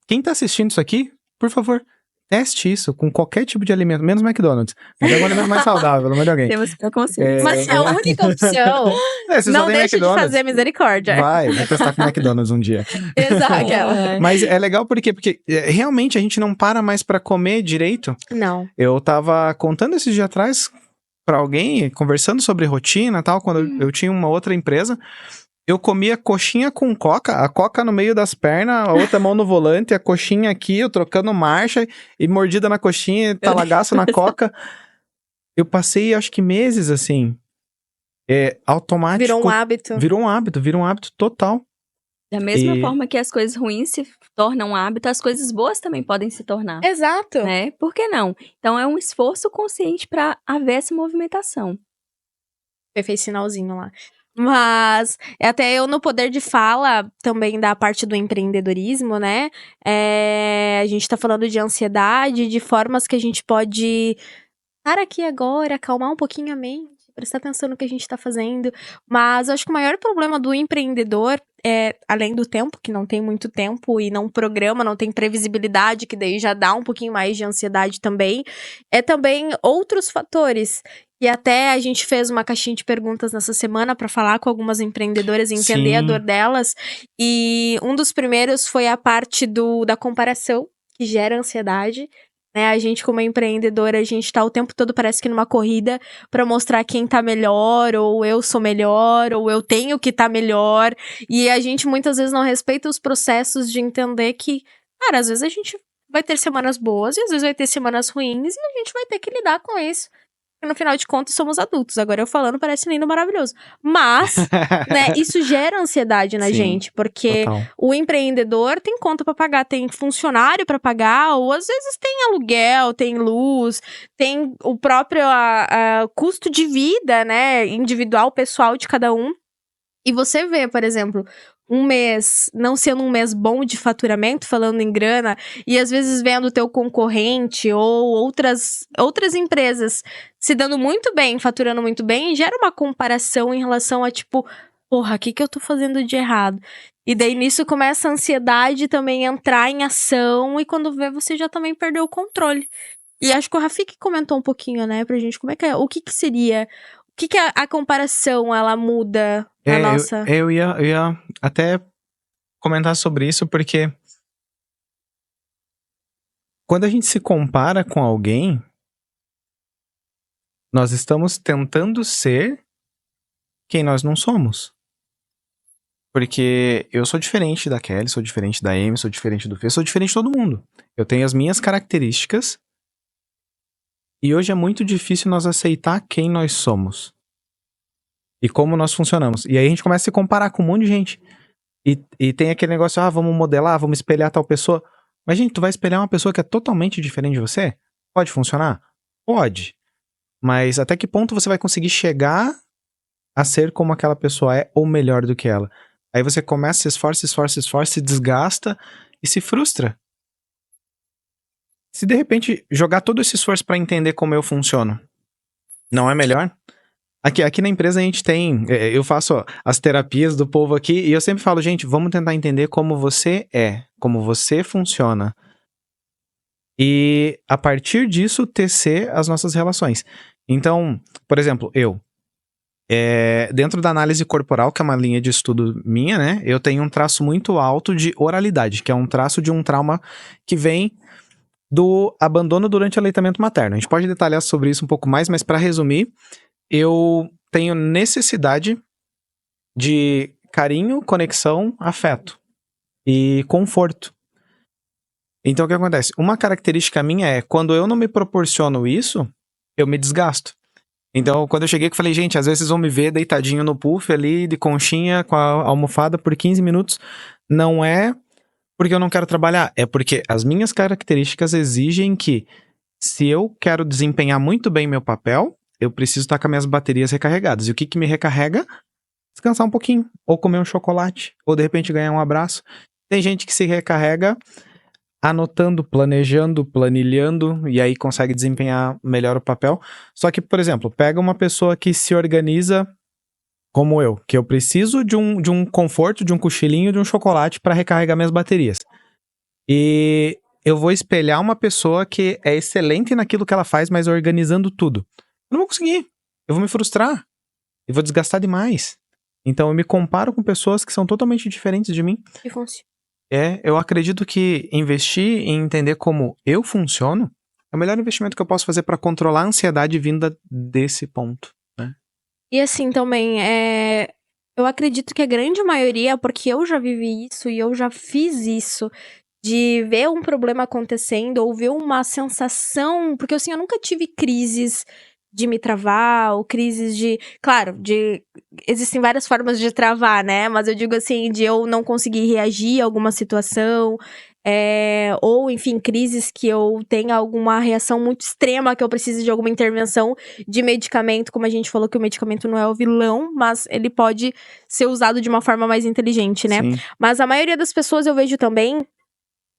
Quem tá assistindo isso aqui, por favor, teste isso com qualquer tipo de alimento, menos McDonald's. Mas é um alimento mais saudável, pelo amor de alguém. Temos preconceito. Mas se é a única opção, Se não só tem deixa de McDonald's, fazer misericórdia. vou testar com McDonald's um dia. Exato. Mas é legal porque realmente a gente não para mais pra comer direito. Não. Eu tava contando esses dias atrás pra alguém, conversando sobre rotina e tal, quando eu tinha uma outra empresa. Eu comia coxinha com coca, a coca no meio das pernas, a outra mão no volante, a coxinha aqui, eu trocando marcha e mordida na coxinha, talagaço na coca. Eu passei, acho que meses assim, automático. Virou um hábito. Virou um hábito total. Da mesma forma que as coisas ruins se tornam um hábito, as coisas boas também podem se tornar. Exato. Né? Por que não? Então é um esforço consciente para haver essa movimentação. Fez sinalzinho lá. Mas até eu no poder de fala também da parte do empreendedorismo, né? A gente tá falando de ansiedade, de formas que a gente pode estar aqui agora, acalmar um pouquinho a mente, prestar atenção no que a gente tá fazendo. Mas eu acho que o maior problema do empreendedor além do tempo, que não tem muito tempo e não programa, não tem previsibilidade, que daí já dá um pouquinho mais de ansiedade também, é também outros fatores. E até a gente fez uma caixinha de perguntas nessa semana para falar com algumas empreendedoras e entender a dor delas. E um dos primeiros foi a parte da comparação, que gera ansiedade. Né? A gente, como empreendedora, a gente tá o tempo todo, parece que numa corrida, para mostrar quem tá melhor, ou eu sou melhor, ou eu tenho que tá melhor. E a gente muitas vezes não respeita os processos de entender que, cara, às vezes a gente vai ter semanas boas e às vezes vai ter semanas ruins e a gente vai ter que lidar com isso. No final de contas, somos adultos. Agora eu falando parece lindo, maravilhoso. Mas, né, isso gera ansiedade na gente. Porque o empreendedor tem conta pra pagar, tem funcionário pra pagar, ou às vezes tem aluguel, tem luz, tem o próprio custo de vida, né, individual, pessoal de cada um. E você vê, por exemplo, um mês não sendo um mês bom de faturamento, falando em grana, e às vezes vendo o teu concorrente ou outras empresas se dando muito bem, faturando muito bem, gera uma comparação em relação a tipo, porra, o que eu tô fazendo de errado? E daí nisso começa a ansiedade também entrar em ação, e quando vê você já também perdeu o controle. E acho que o Rafik comentou um pouquinho, né, pra gente, como é que o que seria... O que a comparação, ela muda na nossa... Eu ia até comentar sobre isso, porque quando a gente se compara com alguém, nós estamos tentando ser quem nós não somos. Porque eu sou diferente da Kelly, sou diferente da Amy, sou diferente do Fê, sou diferente de todo mundo. Eu tenho as minhas características. E hoje é muito difícil nós aceitar quem nós somos. E como nós funcionamos. E aí a gente começa a se comparar com um monte de gente. E tem aquele negócio, vamos modelar, vamos espelhar tal pessoa. Mas, gente, tu vai espelhar uma pessoa que é totalmente diferente de você? Pode funcionar? Pode. Mas até que ponto você vai conseguir chegar a ser como aquela pessoa é, ou melhor do que ela? Aí você começa, se esforça, se desgasta e se frustra. Se de repente jogar todo esse esforço pra entender como eu funciono, não é melhor? Aqui na empresa a gente tem, eu faço as terapias do povo aqui e eu sempre falo, gente, vamos tentar entender como você é, como você funciona. E a partir disso tecer as nossas relações. Então, por exemplo, Dentro da análise corporal, que é uma linha de estudo minha, né? Eu tenho um traço muito alto de oralidade, que é um traço de um trauma que vem do abandono durante o aleitamento materno. A gente pode detalhar sobre isso um pouco mais, mas para resumir, eu tenho necessidade de carinho, conexão, afeto e conforto. Então, o que acontece? Uma característica minha é, quando eu não me proporciono isso, eu me desgasto. Então, quando eu cheguei, eu falei, gente, às vezes vocês vão me ver deitadinho no puff ali, de conchinha, com a almofada por 15 minutos. Não é porque eu não quero trabalhar, é porque as minhas características exigem que, se eu quero desempenhar muito bem meu papel, eu preciso estar com as minhas baterias recarregadas. E o que me recarrega? Descansar um pouquinho, ou comer um chocolate, ou de repente ganhar um abraço. Tem gente que se recarrega anotando, planejando, planilhando, e aí consegue desempenhar melhor o papel. Só que, por exemplo, pega uma pessoa que se organiza como eu, que eu preciso de um conforto, de um cochilinho, de um chocolate para recarregar minhas baterias. E eu vou espelhar uma pessoa que é excelente naquilo que ela faz, mas organizando tudo. Eu não vou conseguir. Eu vou me frustrar. Eu vou desgastar demais. Então eu me comparo com pessoas que são totalmente diferentes de mim. Que funciona. Eu acredito que investir em entender como eu funciono é o melhor investimento que eu posso fazer para controlar a ansiedade vinda desse ponto, né? E assim também, eu acredito que a grande maioria, porque eu já vivi isso e eu já fiz isso, de ver um problema acontecendo ou ver uma sensação, porque assim, eu nunca tive crises de me travar, ou crises de... Claro, existem várias formas de travar, né? Mas eu digo assim, de eu não conseguir reagir a alguma situação, ou, enfim, crises que eu tenha alguma reação muito extrema, que eu precise de alguma intervenção de medicamento, como a gente falou que o medicamento não é o vilão, mas ele pode ser usado de uma forma mais inteligente, né? Sim. Mas a maioria das pessoas eu vejo também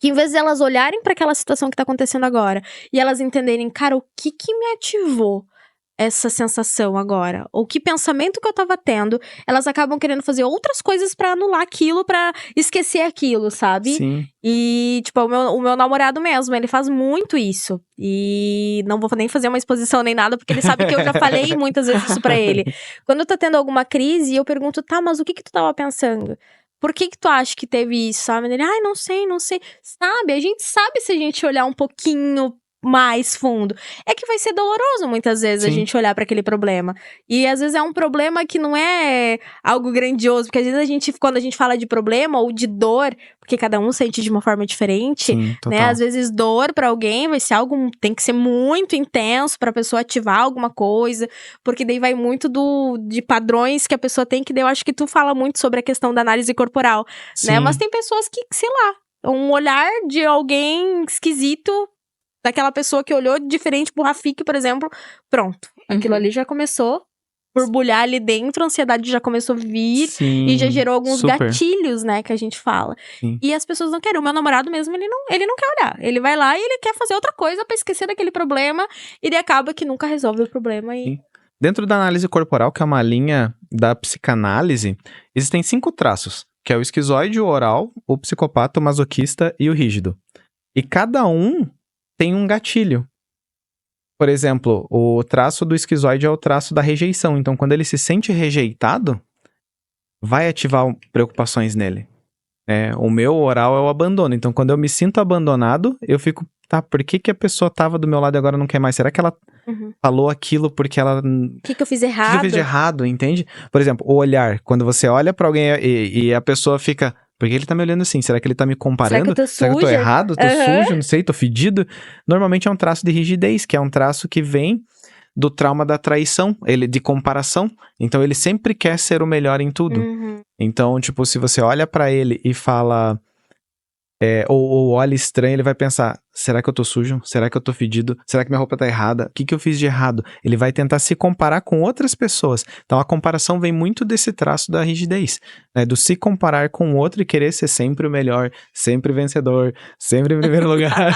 que, em vez de elas olharem para aquela situação que tá acontecendo agora e elas entenderem, cara, o que me ativou essa sensação agora? Ou que pensamento que eu tava tendo? Elas acabam querendo fazer outras coisas pra anular aquilo, pra esquecer aquilo, sabe? Sim. E, tipo, o meu namorado mesmo, ele faz muito isso. E não vou nem fazer uma exposição nem nada, porque ele sabe que eu já falei muitas vezes isso pra ele. Quando tá tendo alguma crise, eu pergunto, tá, mas o que tu tava pensando? Por que tu acha que teve isso, sabe? Ele, não sei. Sabe, a gente sabe se a gente olhar um pouquinho mais fundo. É que vai ser doloroso muitas vezes a Sim. gente olhar pra aquele problema. E às vezes é um problema que não é algo grandioso, porque às vezes quando a gente fala de problema ou de dor, porque cada um sente de uma forma diferente, Sim, total. né? Às vezes dor pra alguém vai ser algo, tem que ser muito intenso pra pessoa ativar alguma coisa, porque daí vai muito de padrões que a pessoa tem, que daí eu acho que tu fala muito sobre a questão da análise corporal, né? Sim. Mas tem pessoas que, sei lá, um olhar de alguém esquisito, daquela pessoa que olhou diferente pro Rafik, por exemplo, pronto. Aquilo ali já começou a borbulhar ali dentro, a ansiedade já começou a vir. Sim, E já gerou alguns super. gatilhos, né, que a gente fala. Sim. E as pessoas não querem. O meu namorado mesmo, ele não quer olhar. Ele vai lá e ele quer fazer outra coisa pra esquecer daquele problema. E ele acaba que nunca resolve o problema. Sim. Dentro da análise corporal, que é uma linha da psicanálise, existem 5 traços, que é o esquizoide, o oral, o psicopata, o masoquista e o rígido. E cada um tem um gatilho. Por exemplo, o traço do esquizoide é o traço da rejeição. Então, quando ele se sente rejeitado, vai ativar preocupações nele. O meu oral é o abandono. Então, quando eu me sinto abandonado, eu fico, tá, por que a pessoa tava do meu lado e agora não quer mais? Será que ela falou aquilo porque ela... O que eu fiz errado? O que eu fiz de errado, entende? Por exemplo, o olhar. Quando você olha pra alguém e a pessoa fica... Por que ele tá me olhando assim? Será que ele tá me comparando? Será que eu tô errado? Tô sujo? Não sei, tô fedido? Normalmente é um traço de rigidez, que é um traço que vem do trauma da traição, de comparação. Então, ele sempre quer ser o melhor em tudo. Então, tipo, se você olha pra ele e fala... ou olha estranho, ele vai pensar, será que eu tô sujo? Será que eu tô fedido? Será que minha roupa tá errada? O que eu fiz de errado? Ele vai tentar se comparar com outras pessoas. Então a comparação vem muito desse traço da rigidez, né? Do se comparar com o outro e querer ser sempre o melhor, sempre vencedor, sempre em primeiro lugar.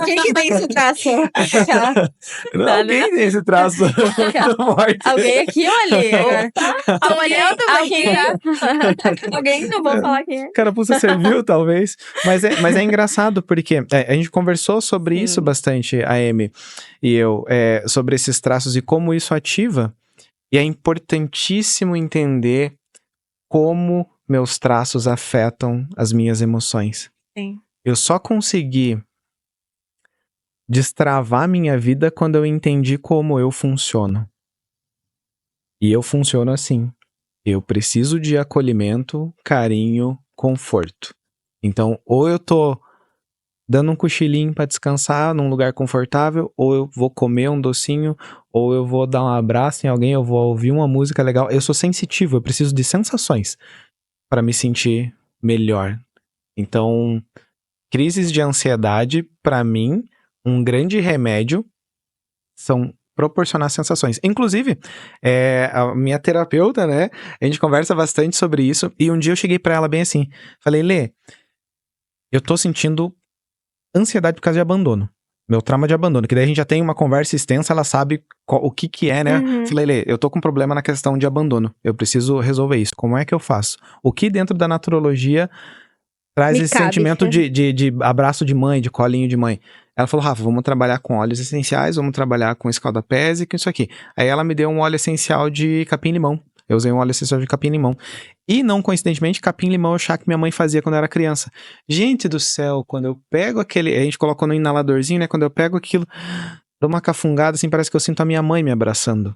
Quem que tem esse traço? Alguém tem esse traço. Alguém aqui ou ali? Alguém eu também. Alguém não vou vou falar quem é. Carapuça serviu, talvez. Mas é engraçado, porque a gente conversou sobre isso bastante, a Amy e eu, sobre esses traços e como isso ativa. E é importantíssimo entender como meus traços afetam as minhas emoções. Sim. Eu só consegui destravar minha vida quando eu entendi como eu funciono. E eu funciono assim. Eu preciso de acolhimento, carinho, conforto. Então, ou eu tô dando um cochilinho pra descansar num lugar confortável, ou eu vou comer um docinho, ou eu vou dar um abraço em alguém, eu vou ouvir uma música legal. Eu sou sensitivo, eu preciso de sensações pra me sentir melhor. Então, crises de ansiedade, pra mim, um grande remédio são proporcionar sensações. Inclusive, a minha terapeuta, né, a gente conversa bastante sobre isso, e um dia eu cheguei pra ela bem assim, falei, Lê, eu tô sentindo ansiedade por causa de abandono, meu trauma de abandono, que daí a gente já tem uma conversa extensa, ela sabe o que é, né, falei, Lê, eu tô com problema na questão de abandono, eu preciso resolver isso, como é que eu faço? O que dentro da naturologia traz esse sentimento de abraço de mãe, de colinho de mãe. Ela falou, Rafa, vamos trabalhar com óleos essenciais, vamos trabalhar com escaldapés e com isso aqui. Aí ela me deu um óleo essencial de capim-limão. Eu usei um óleo essencial de capim-limão. E não coincidentemente, capim-limão é o chá que minha mãe fazia quando eu era criança. Gente do céu, quando eu pego aquele... A gente colocou no inaladorzinho, né? Quando eu pego aquilo, dou uma cafungada, assim, parece que eu sinto a minha mãe me abraçando.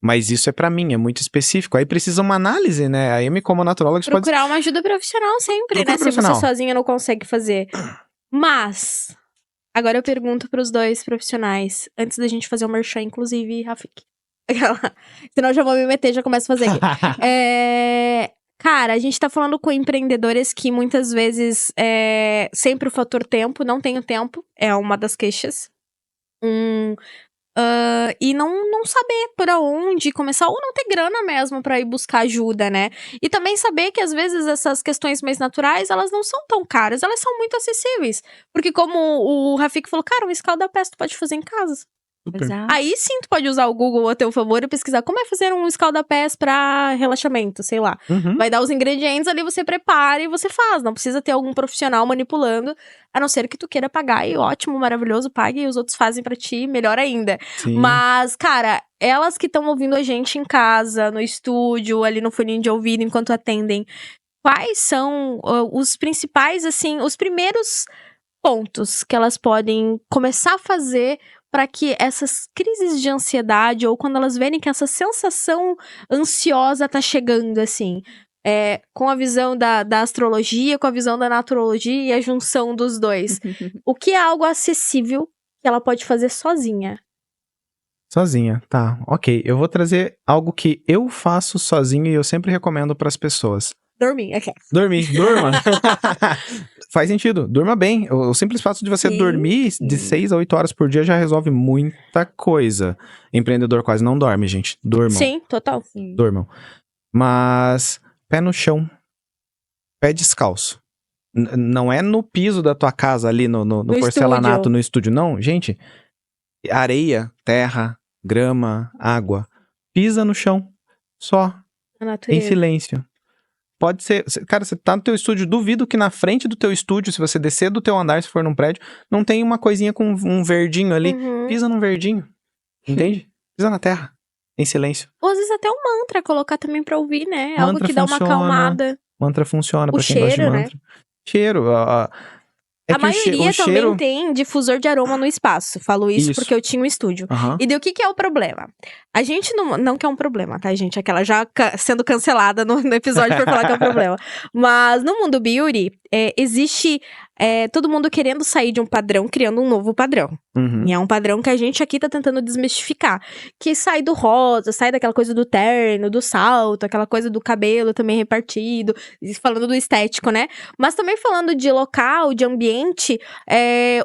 Mas isso é pra mim, é muito específico. Aí precisa uma análise, né? A Amy, como naturóloga, procurar uma ajuda profissional sempre, né? Se você sozinha não consegue fazer. Mas, agora eu pergunto pros dois profissionais, antes da gente fazer o merchan, inclusive, Rafik. Senão eu já vou me meter, já começo a fazer aqui. Cara, a gente tá falando com empreendedores que muitas vezes sempre o fator tempo, não tenho tempo, é uma das queixas. E não saber por onde começar, ou não ter grana mesmo pra ir buscar ajuda, né? E também saber que às vezes essas questões mais naturais, elas não são tão caras, elas são muito acessíveis. Porque como o Rafik falou, cara, um escaldapés tu pode fazer em casa. Exato. Aí sim tu pode usar o Google a teu favor e pesquisar como é fazer um escaldapés pra relaxamento, sei lá. Vai dar os ingredientes ali, você prepara e você faz. Não precisa ter algum profissional manipulando, a não ser que tu queira pagar. E ótimo, maravilhoso, pague e os outros fazem pra ti, melhor ainda. Sim. Mas, cara, elas que estão ouvindo a gente em casa, no estúdio, ali no foninho de ouvido, enquanto atendem, quais são os principais, assim, os primeiros pontos que elas podem começar a fazer para que essas crises de ansiedade, ou quando elas verem que essa sensação ansiosa tá chegando, assim, com a visão da astrologia, com a visão da naturologia e a junção dos dois, o que é algo acessível que ela pode fazer sozinha? Sozinha, tá, ok. Eu vou trazer algo que eu faço sozinho e eu sempre recomendo pras pessoas. Dormir, ok. Dormir, durma. Faz sentido, durma bem. O simples fato de você dormir de 6 a 8 horas por dia já resolve muita coisa. Empreendedor quase não dorme, gente. Durmam. Sim, total. Durmam. Mas, pé no chão. Pé descalço. Não é no piso da tua casa ali, no porcelanato, estúdio. no estúdio, não. Gente, areia, terra, grama, água. Pisa no chão. Só. A Em natureza. silêncio. Pode ser... Cara, você tá no teu estúdio, duvido que na frente do teu estúdio, se você descer do teu andar, se for num prédio, não tem uma coisinha com um verdinho ali. Pisa num verdinho. Entende? Pisa na terra. Em silêncio. Ou às vezes até um mantra, colocar também pra ouvir, né? Algo Mantra que dá uma funciona. acalmada. Mantra funciona O pra quem gosta de cheiro, né? mantra. Cheiro. É A que o maioria também cheiro... tem difusor de aroma no espaço. Falo isso porque eu tinha um estúdio. Aham. E daí o que é o problema? A gente não que é um problema, tá, gente? Aquela já sendo cancelada no episódio por falar que é um problema. Mas no mundo beauty, existe todo mundo querendo sair de um padrão, criando um novo padrão. Uhum. E é um padrão que a gente aqui tá tentando desmistificar. Que sai do rosa, sai daquela coisa do terno, do salto, aquela coisa do cabelo também repartido. Falando do estético, né? Mas também falando de local, de ambiente,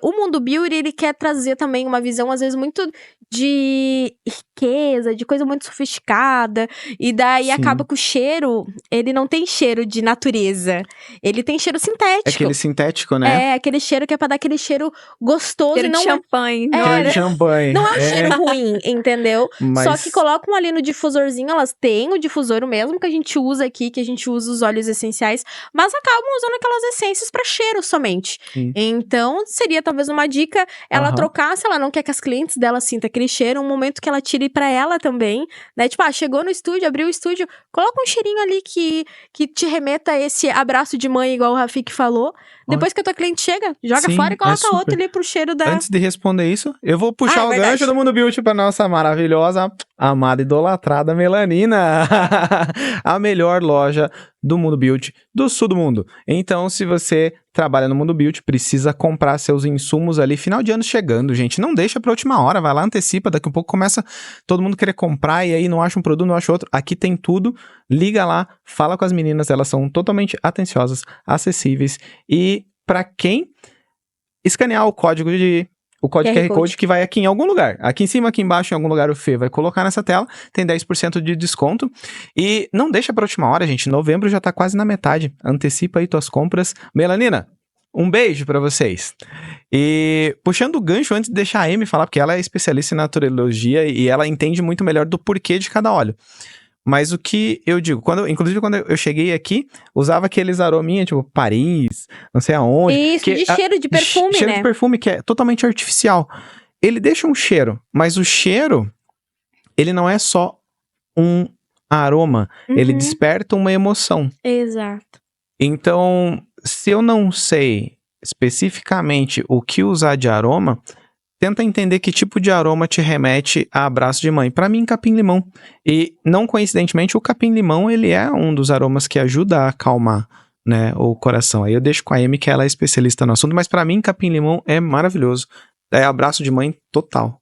o mundo beauty, ele quer trazer também uma visão, às vezes, muito de riqueza, de coisa muito sofisticada. E daí Sim. acaba que o cheiro, ele não tem cheiro de natureza. Ele tem cheiro É sintético. aquele sintético, né? É, aquele cheiro que é pra dar aquele cheiro gostoso Cheiro e de não champanhe. É, Cheiro né? de champanhe. Não é um cheiro ruim, entendeu? Mas... Só que colocam ali no difusorzinho, elas têm o difusor, o mesmo que a gente usa aqui, que a gente usa os óleos essenciais, mas acabam usando aquelas essências pra cheiro somente. Sim. Então, seria talvez uma dica ela Aham. trocar, se ela não quer que as clientes dela sintam aquele cheiro, um momento que ela tire pra ela também, né? Tipo, chegou no estúdio, abriu o estúdio, coloca um cheirinho ali que te remeta a esse abraço de mãe, igual o Rafik falou. Depois que a tua cliente chega, joga Sim, fora e coloca super. outro ali pro cheiro da... Antes de responder isso, eu vou puxar o verdade. gancho do Mundo Beauty pra nossa maravilhosa, amada, idolatrada Melanina. A melhor loja do Mundo Beauty do sul do mundo. Então, se você trabalha no Mundo Beauty, precisa comprar seus insumos ali. Final de ano chegando, gente. Não deixa pra última hora. Vai lá, antecipa. Daqui a pouco começa todo mundo querer comprar e aí não acha um produto, não acha outro. Aqui tem tudo. Liga lá, fala com as meninas. Elas são totalmente atenciosas, acessíveis. E pra quem escanear o código QR Code que vai aqui em algum lugar. Aqui em cima, aqui embaixo, em algum lugar o Fê vai colocar nessa tela. Tem 10% de desconto. E não deixa pra última hora, gente. Novembro já tá quase na metade. Antecipa aí tuas compras. Melanina, um beijo pra vocês. E puxando o gancho, antes de deixar a Amy falar, porque ela é especialista em naturologia e ela entende muito melhor do porquê de cada óleo. Mas o que eu digo, inclusive quando eu cheguei aqui, usava aqueles arominhas, tipo Paris, não sei aonde. Isso, de cheiro de perfume, cheiro né? de perfume que é totalmente artificial. Ele deixa um cheiro, mas o cheiro, ele não é só um aroma, ele Uhum. desperta uma emoção. Exato. Então, se eu não sei especificamente o que usar de aroma, tenta entender que tipo de aroma te remete a abraço de mãe. Pra mim, capim-limão. E, não coincidentemente, o capim-limão, ele é um dos aromas que ajuda a acalmar, né, o coração. Aí eu deixo com a Amy, que ela é especialista no assunto, mas pra mim, capim-limão é maravilhoso. É abraço de mãe total.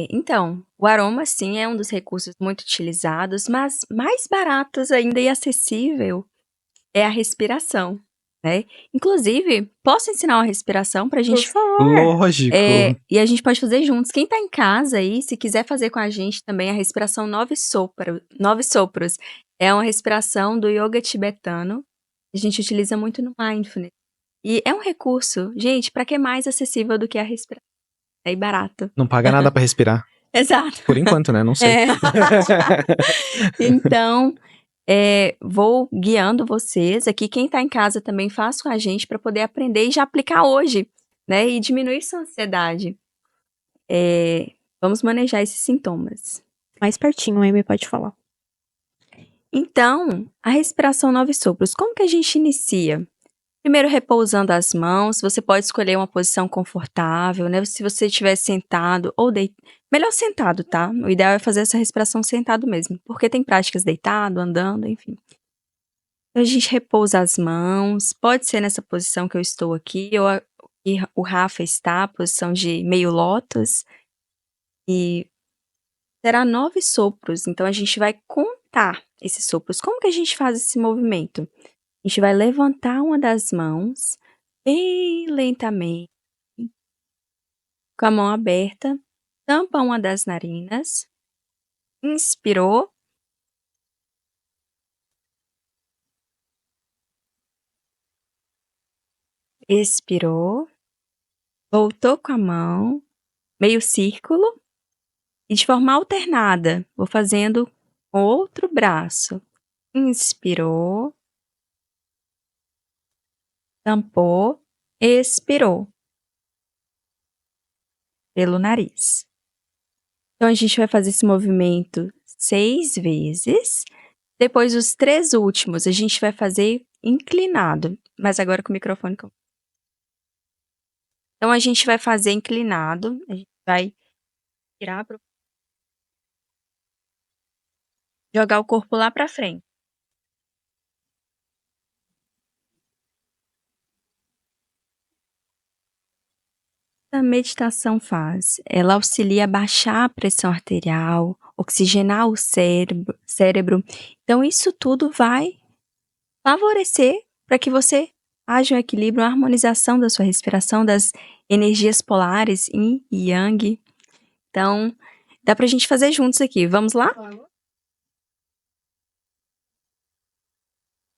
Então, o aroma, sim, é um dos recursos muito utilizados, mas mais baratos ainda e acessível é a respiração, né? Inclusive, posso ensinar uma respiração pra gente... Por favor. Lógico. E a gente pode fazer juntos. Quem tá em casa aí, se quiser fazer com a gente também, a respiração 9 sopros. É uma respiração do yoga tibetano. A gente utiliza muito no mindfulness. E é um recurso, gente, pra que mais acessível do que a respiração? É e barato. Não paga nada pra respirar. Exato. Por enquanto, né? Não sei. É. Então, vou guiando vocês aqui. Quem tá em casa também faz com a gente para poder aprender e já aplicar hoje, né? E diminuir sua ansiedade. Vamos manejar esses sintomas. Mais pertinho, a Amy pode falar. Então, a respiração 9 sopros. Como que a gente inicia? Primeiro, repousando as mãos. Você pode escolher uma posição confortável, né? Se você estiver sentado ou deitado. Melhor sentado, tá? O ideal é fazer essa respiração sentado mesmo. Porque tem práticas deitado, andando, enfim. Então, a gente repousa as mãos. Pode ser nessa posição que eu estou aqui. E o Rafa está, posição de meio lótus. E terá 9 sopros. Então, a gente vai contar esses sopros. Como que a gente faz esse movimento? A gente vai levantar uma das mãos bem lentamente, com a mão aberta, tampa uma das narinas, inspirou, expirou, voltou com a mão, meio círculo, e de forma alternada, vou fazendo com outro braço. Inspirou, tampou, expirou pelo nariz. Então, a gente vai fazer esse movimento 6 vezes. Depois, os 3 últimos, a gente vai fazer inclinado. Mas agora com o microfone. Então, a gente vai fazer inclinado. A gente vai virar pro... jogar o corpo lá pra frente. A meditação faz? Ela auxilia a baixar a pressão arterial, oxigenar o cérebro. Então, isso tudo vai favorecer para que você haja um equilíbrio, uma harmonização da sua respiração, das energias polares, yin e yang. Então, Dá pra gente fazer juntos aqui. Vamos lá?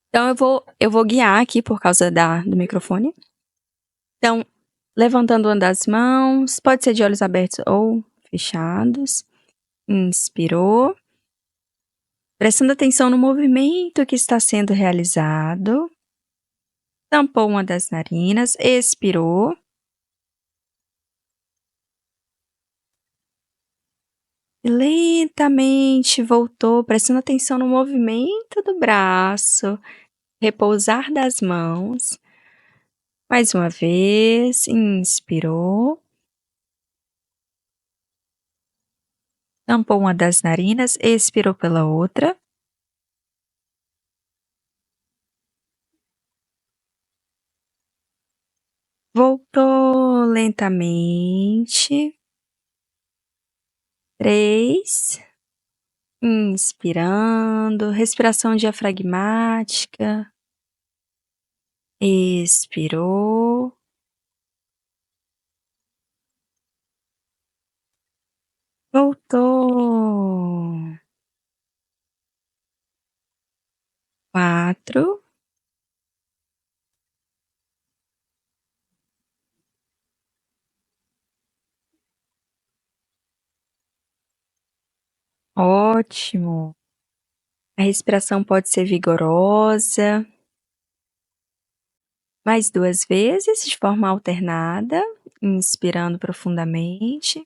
Então eu vou guiar aqui por causa do microfone. Então, levantando uma das mãos, pode ser de olhos abertos ou fechados. Inspirou. Prestando atenção no movimento que está sendo realizado. Tampou uma das narinas, expirou. E lentamente voltou, prestando atenção no movimento do braço, repousar das mãos. Mais uma vez, inspirou. Tampou uma das narinas, expirou pela outra. Voltou lentamente. 3. Inspirando, respiração diafragmática. Expirou. Voltou. 4. Ótimo. A respiração pode ser vigorosa. Mais 2 vezes, de forma alternada, inspirando profundamente.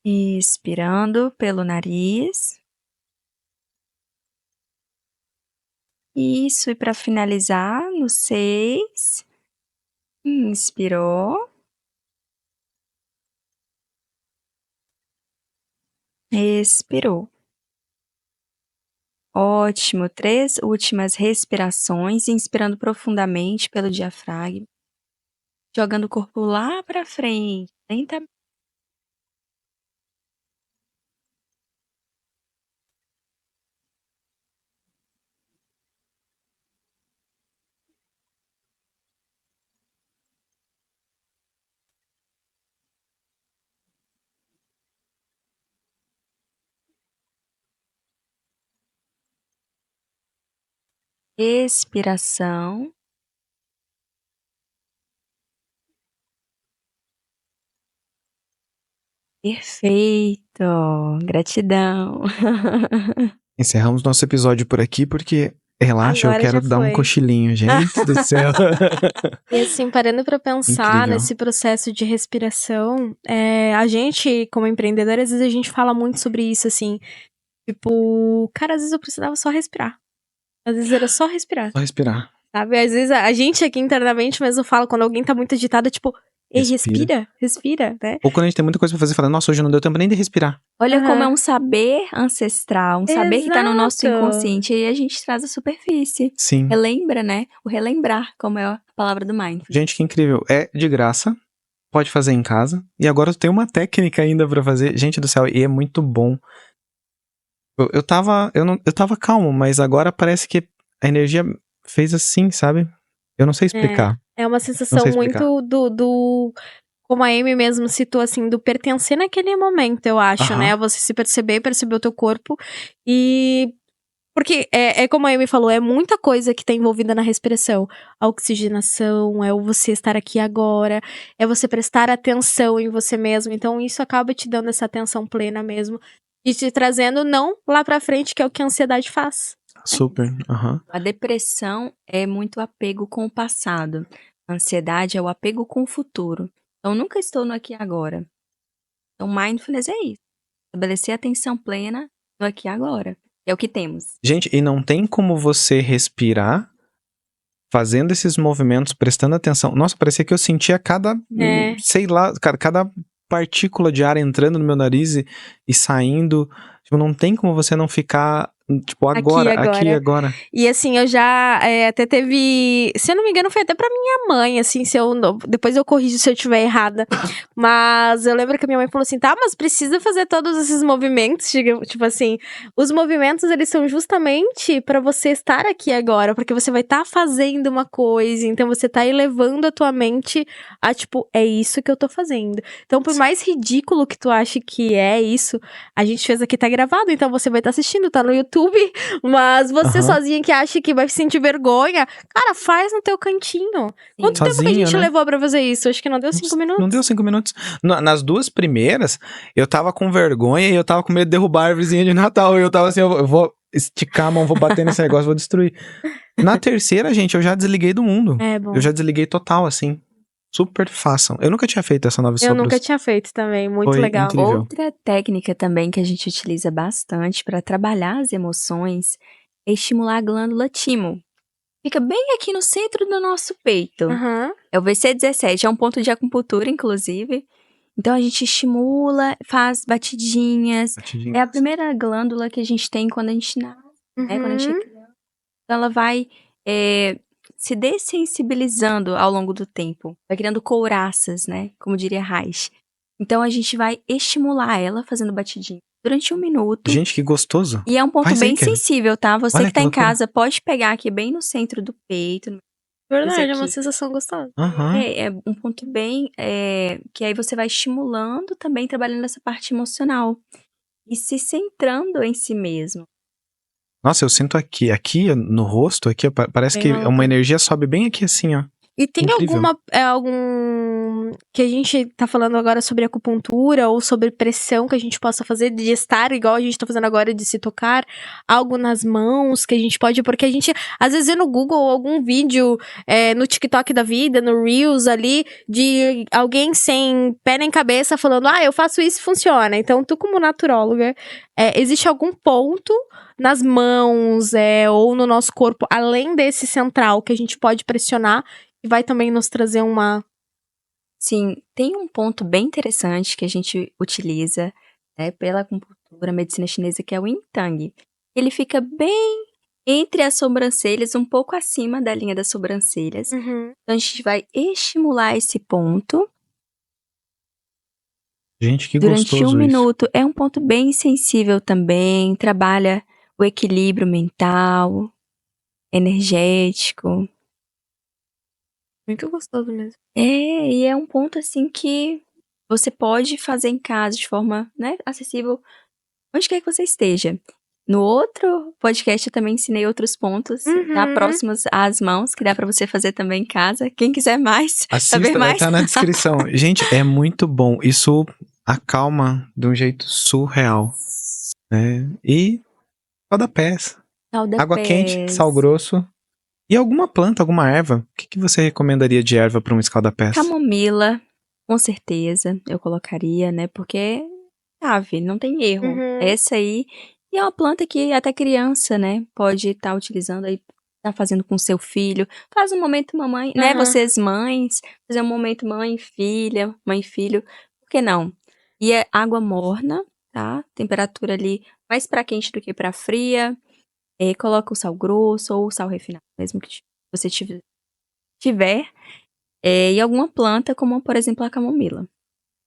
Expirando pelo nariz. Isso, e para finalizar, no 6. Inspirou. Expirou. Ótimo. 3 últimas respirações, inspirando profundamente pelo diafragma, jogando o corpo lá para frente, lentamente. Expiração. Perfeito. Gratidão. Encerramos nosso episódio por aqui, porque, relaxa, Agora eu quero já dar um foi. cochilinho, gente do céu. E assim, parando pra pensar Incrível. nesse processo de respiração, a gente, como empreendedora, às vezes a gente fala muito sobre isso, assim. Tipo, cara, às vezes eu precisava só respirar. Às vezes era só respirar, Só respirar. sabe? Às vezes a gente aqui internamente mesmo fala, quando alguém tá muito agitado, tipo, ei, respira, né? Ou quando a gente tem muita coisa pra fazer, fala, nossa, hoje não deu tempo nem de respirar. Olha como é Aham. um saber ancestral, um saber que tá no nosso Exato. inconsciente e a gente traz à superfície. Sim. Relembra, né? O relembrar, como é a palavra do mindfulness. Gente, que incrível. É de graça. Pode fazer em casa. E agora tem uma técnica ainda pra fazer. Gente do céu, e é muito bom. Eu tava calmo, mas agora parece que a energia fez assim, sabe? Eu não sei explicar. É uma Não sensação sei explicar. muito do como a Amy mesmo citou, assim, do pertencer naquele momento, eu acho, Aham. né? Você se perceber o teu corpo e... Porque é como a Amy falou, é muita coisa que tá envolvida na respiração. A oxigenação, é o você estar aqui agora, é você prestar atenção em você mesmo. Então isso acaba te dando essa atenção plena mesmo. E te trazendo não lá pra frente, que é o que a ansiedade faz. Super. Aham. A depressão é muito apego com o passado. A ansiedade é o apego com o futuro. Então, nunca estou no aqui e agora. Então, mindfulness é isso. Estabelecer atenção plena no aqui e agora. É o que temos. Gente, e não tem como você respirar fazendo esses movimentos, prestando atenção. Nossa, parecia que eu sentia cada, É. sei lá, cara, cada partícula de ar entrando no meu nariz e saindo. Tipo, não tem como você não ficar Tipo, agora, aqui, agora. E assim, eu já até teve. Se eu não me engano, foi até pra minha mãe, assim, se eu não. Depois eu corrijo se eu estiver errada. Mas eu lembro que a minha mãe falou assim: tá, mas precisa fazer todos esses movimentos. Tipo assim, os movimentos eles são justamente pra você estar aqui agora, porque você vai estar fazendo uma coisa, então você tá elevando a tua mente a, tipo, é isso que eu tô fazendo. Então, por mais ridículo que tu ache que é isso, a gente fez aqui, tá gravado, então você vai estar assistindo, tá no YouTube. Mas você Aham. sozinha que acha que vai sentir vergonha, cara, faz no teu cantinho. Quanto tempo que a Sozinho, gente né? levou pra fazer isso? Acho que não deu 5 minutos. Não deu 5 minutos. Nas duas primeiras, eu tava com vergonha e eu tava com medo de derrubar a árvorezinha de Natal. Eu tava assim, eu vou esticar a mão, vou bater nesse negócio, vou destruir. Na terceira, gente, eu já desliguei do mundo. É bom. Eu já desliguei total, assim. Super façam. Eu nunca tinha feito essa nova Eu nunca tinha feito também, muito Foi legal. incrível. Outra técnica também que a gente utiliza bastante para trabalhar as emoções é estimular a glândula timo. Fica bem aqui no centro do nosso peito. Aham. É o VC17, é um ponto de acupuntura, inclusive. Então a gente estimula, faz batidinhas. É a primeira glândula que a gente tem quando a gente nasce, né? Quando a gente é Uhum. criança. Então ela vai se dessensibilizando ao longo do tempo. Vai criando couraças, né? Como diria Reich. Então a gente vai estimular ela fazendo batidinha durante 1 minuto. Gente, que gostoso. E é um ponto Faz aí, bem Kelly. sensível, tá? Você Olha que tá que em loucura. casa pode pegar aqui bem no centro do peito. Verdade, é aqui. uma sensação gostosa. Aham. É um ponto bem. Que aí você vai estimulando também, trabalhando essa parte emocional. E se centrando em si mesmo. Nossa, eu sinto aqui no rosto, aqui, parece Bem que na uma nuca. energia sobe bem aqui assim, ó. E tem Incrível. algum que a gente tá falando agora sobre acupuntura ou sobre pressão que a gente possa fazer de estar igual a gente tá fazendo agora de se tocar algo nas mãos que a gente pode, porque a gente às vezes vê no Google algum vídeo no TikTok da vida, no Reels ali, de alguém sem pé nem cabeça falando, eu faço isso e funciona. Então tu como naturóloga, existe algum ponto nas mãos ou no nosso corpo, além desse central que a gente pode pressionar e vai também nos trazer uma... Sim, tem um ponto bem interessante que a gente utiliza, né, pela acupuntura, medicina chinesa, que é o Yin Tang. Ele fica bem entre as sobrancelhas, um pouco acima da linha das sobrancelhas. Uhum. Então a gente vai estimular esse ponto Gente, que durante gostoso 1 isso. minuto. É um ponto bem sensível também, trabalha o equilíbrio mental, energético. Muito gostoso mesmo. E é um ponto assim que você pode fazer em casa de forma, né, acessível, onde quer que você esteja. No outro podcast eu também ensinei outros pontos, tá? Próximos às mãos, que dá pra você fazer também em casa. Quem quiser mais, Assista, saber vai mais. estar na descrição. Gente, é muito bom. Isso acalma de um jeito surreal. Né? E rodapés. Água quente, sal grosso. E alguma planta, alguma erva. O que você recomendaria de erva para um escaldapés? Camomila, com certeza, eu colocaria, né? Porque é ave, não tem erro. Uhum. Essa aí. E é uma planta que até criança, né? Pode estar utilizando aí, tá fazendo com seu filho. Faz um momento mamãe, né? Uhum. Vocês mães, fazer um momento mãe e filha, mãe e filho. Por que não? E é água morna, tá? Temperatura ali mais pra quente do que pra fria. Coloca o sal grosso ou o sal refinado, mesmo que você tiver. E alguma planta, como por exemplo a camomila.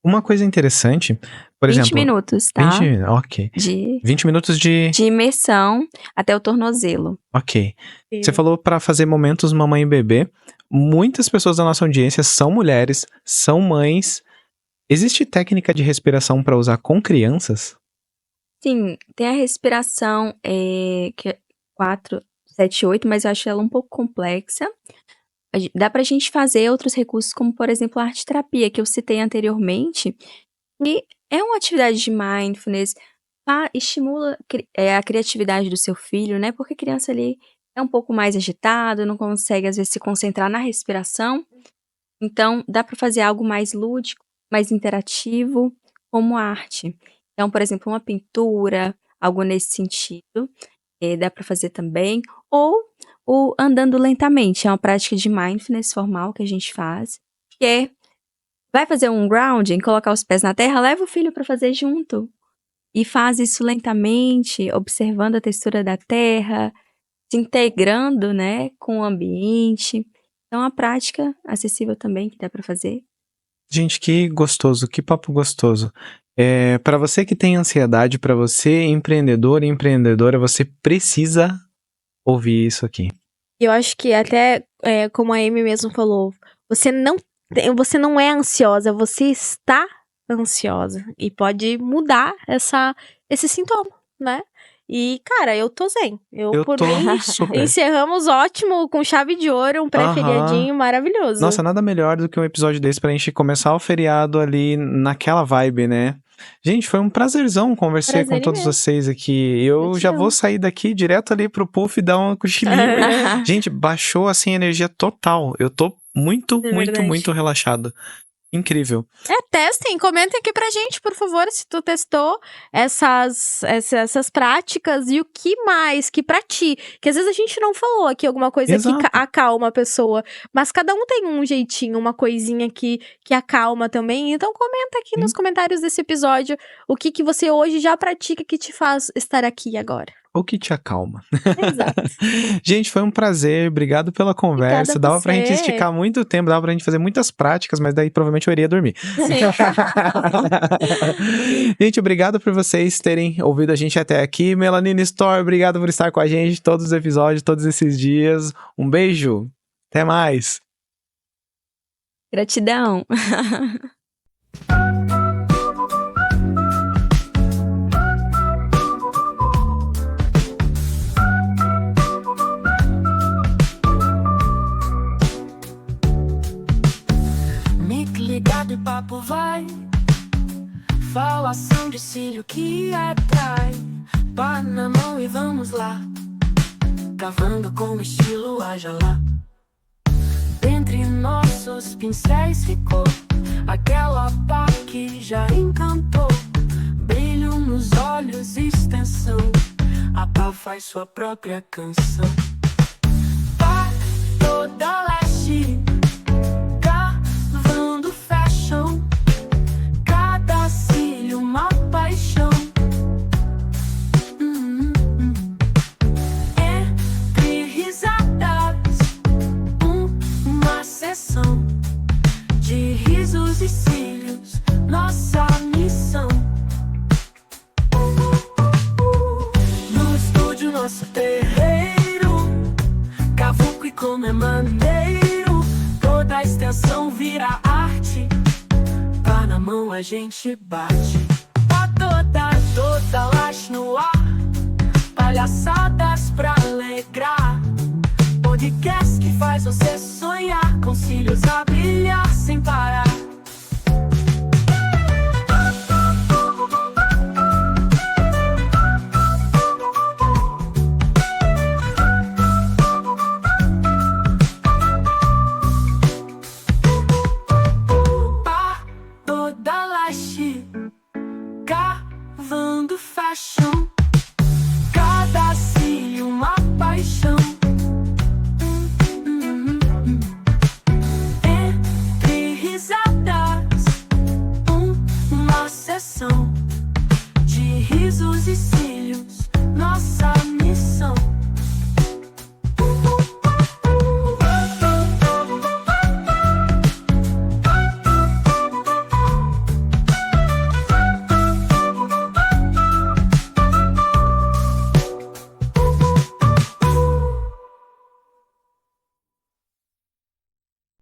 Uma coisa interessante, por 20 exemplo... minutos, tá? 20, ok. 20 minutos de... De imersão até o tornozelo. Ok. Você falou para fazer momentos mamãe e bebê. Muitas pessoas da nossa audiência são mulheres, são mães. Existe técnica de respiração para usar com crianças? Sim, tem a respiração que é 4, 7, 8, mas eu acho ela um pouco complexa. Dá pra gente fazer outros recursos, como por exemplo a arte-terapia, que eu citei anteriormente, e é uma atividade de mindfulness, estimula a criatividade do seu filho, né? Porque a criança ali é um pouco mais agitado, não consegue às vezes se concentrar na respiração. Então, dá pra fazer algo mais lúdico, mais interativo, como arte. Então, por exemplo, uma pintura, algo nesse sentido, dá pra fazer também. Ou o andando lentamente, é uma prática de mindfulness formal que a gente faz, que vai fazer um grounding, colocar os pés na terra, leva o filho pra fazer junto. e faz isso lentamente, observando a textura da terra, se integrando, né, com o ambiente. Então, a prática acessível também que dá para fazer. Gente, que gostoso, que papo gostoso. Para você que tem ansiedade, para você empreendedor e empreendedora, você precisa ouvir isso aqui. Eu acho que até, como a Amy mesmo falou, você não é ansiosa, você está ansiosa. E pode mudar esse sintoma, né? E, cara, eu tô zen. Eu Por tô mim, super. encerramos ótimo, com chave de ouro, um pré-feriadinho maravilhoso. Nossa, nada melhor do que um episódio desse pra gente começar o feriado ali naquela vibe, né? Gente, foi um prazerzão conversar com todos imenso. vocês aqui. Eu já vou sair daqui direto ali pro puff e dar uma cochilinha. Gente, baixou assim a energia total. Eu tô muito relaxado. Incrível. Testem, comentem aqui pra gente, por favor, se tu testou essas práticas e o que mais que pra ti, que às vezes a gente não falou aqui alguma coisa Exato. que acalma a pessoa, mas cada um tem um jeitinho, uma coisinha que acalma também, então comenta aqui nos comentários desse episódio o que você hoje já pratica que te faz estar aqui agora. O que te acalma. Exato. Gente, foi um prazer. Obrigado pela conversa. Obrigada a Dava pra você. gente esticar muito tempo, dava pra gente fazer muitas práticas, mas daí provavelmente eu iria dormir. Gente, obrigado por vocês terem ouvido a gente até aqui. Melanina Store, obrigado por estar com a gente todos os episódios, todos esses dias. Um beijo. Até mais. Gratidão. Mic ligado e papo vai. Falação de cílio que atrai. Pá na mão e vamos lá. Cavando com estilo, haja lá. Entre nossos pincéis ficou aquela pá que já encantou. Brilho nos olhos, extensão. A pá faz sua própria canção. Pá toda leste, cavando fashion. Cada cílio uma paixão. Entre risadas, uma sessão de risos e cílios, nossa missão. No estúdio, nosso terreiro, cavuco e como é maneiro, toda a extensão vira arte. Pá na mão a gente bate. Pá toda laje no ar, palhaçadas pra alegrar. Podcast que faz você sonhar, com cílios a brilhar sem parar.